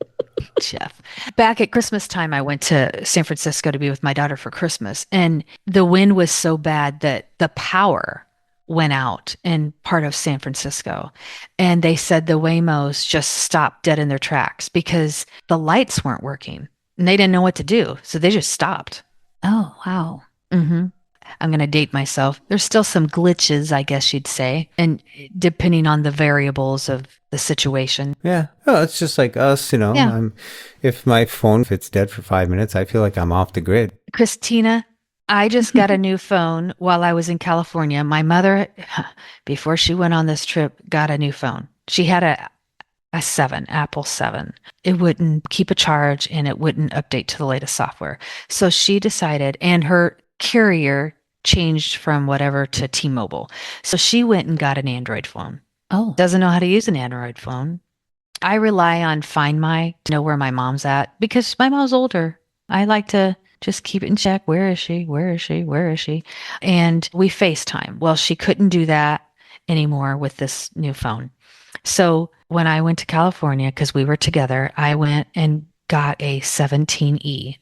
Jeff. Back at Christmas time, I went to San Francisco to be with my daughter for Christmas. And the wind was so bad that the power went out in part of San Francisco. And they said the Waymos just stopped dead in their tracks because the lights weren't working. And they didn't know what to do. So they just stopped. Oh, wow. I'm going to date myself. There's still some glitches, I guess you'd say, and depending on the variables of the situation. Yeah. Oh, it's just like us, Yeah. If my phone, if it's dead for 5 minutes, I feel like I'm off the grid. Christina, I just got a new phone while I was in California. My mother, before she went on this trip, got a new phone. She had a 7, Apple 7. It wouldn't keep a charge and it wouldn't update to the latest software. So she decided, and her carrier changed from whatever to T-Mobile. So she went and got an Android phone. Oh. Doesn't know how to use an Android phone. I rely on Find My to know where my mom's at because my mom's older. I like to just keep it in check. Where is she? Where is she? Where is she? And we FaceTime. Well, she couldn't do that anymore with this new phone. So when I went to California, because we were together, I went and got a 17E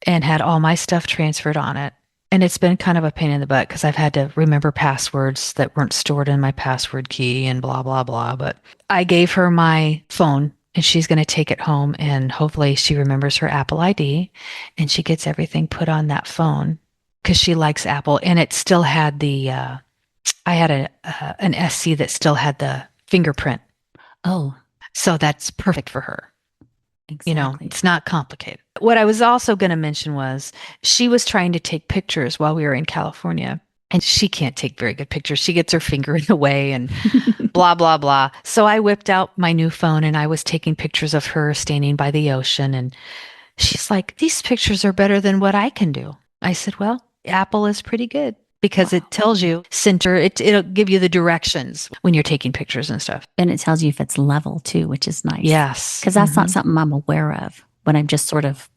and had all my stuff transferred on it. And it's been kind of a pain in the butt because I've had to remember passwords that weren't stored in my password key and blah, blah, blah. But I gave her my phone and she's going to take it home and hopefully she remembers her Apple ID and she gets everything put on that phone because she likes Apple. And it still had I had an SC that still had the fingerprint. Oh. So that's perfect for her. Exactly. It's not complicated. What I was also going to mention was she was trying to take pictures while we were in California. And she can't take very good pictures. She gets her finger in the way and blah, blah, blah. So I whipped out my new phone and I was taking pictures of her standing by the ocean. And she's like, these pictures are better than what I can do. I said, well, Apple is pretty good because it tells you center, it'll give you the directions when you're taking pictures and stuff. And it tells you if it's level too, which is nice. Yes. Because that's not something I'm aware of when I'm just sort of,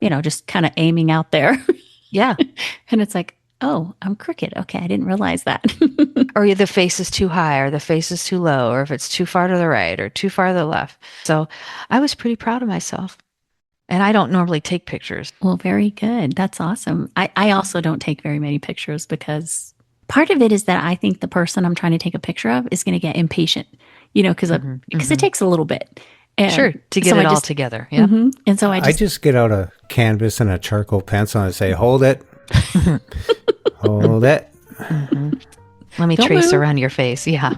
just kind of aiming out there. Yeah. And it's like, oh, I'm crooked. Okay, I didn't realize that. Or the face is too high or the face is too low, or if it's too far to the right or too far to the left. So I was pretty proud of myself. And I don't normally take pictures. Well, very good. That's awesome. I also don't take very many pictures because part of it is that I think the person I'm trying to take a picture of is going to get impatient, because it takes a little bit. And sure, to get it all together. Yeah. And so I just get out a canvas and a charcoal pencil and say, hold it. Hold it. Let me trace around your face. Yeah.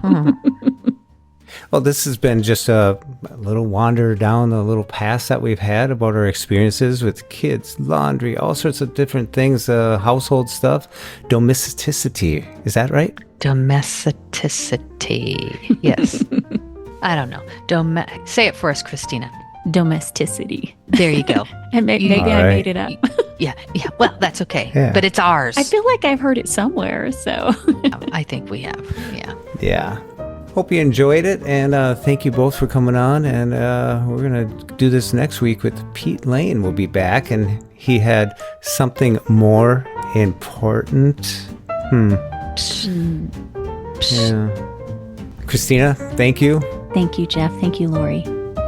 Well, this has been just a little wander down the little paths that we've had about our experiences with kids, laundry, all sorts of different things, household stuff. Domesticity. Is that right? Domesticity. Yes. I don't know. Say it for us, Christina. Domesticity. There you go. And maybe I made it up. Yeah. Well, that's okay. Yeah. But it's ours. I feel like I've heard it somewhere, so. I think we have. Yeah. Yeah. Hope you enjoyed it, and thank you both for coming on. And we're going to do this next week with Pete Lane. Will be back, and he had something more important. Yeah. Christina, thank you. Thank you, Jeff. Thank you, Lori.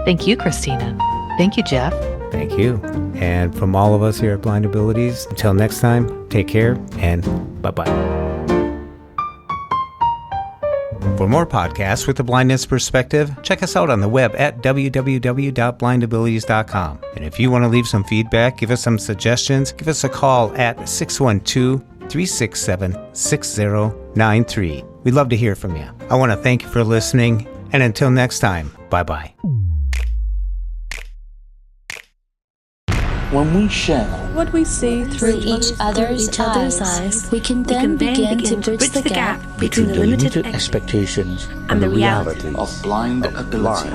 Thank you, Christina. Thank you, Jeff. Thank you. And from all of us here at Blind Abilities, until next time, take care and bye-bye. For more podcasts with the blindness perspective, check us out on the web at www.blindabilities.com. And if you want to leave some feedback, give us some suggestions, give us a call at 612-367-6093. We'd love to hear from you. I want to thank you for listening, and until next time, bye-bye. When we share what we see through each other's eyes, we can then begin to bridge the gap between the limited expectations and the reality of blind abilities.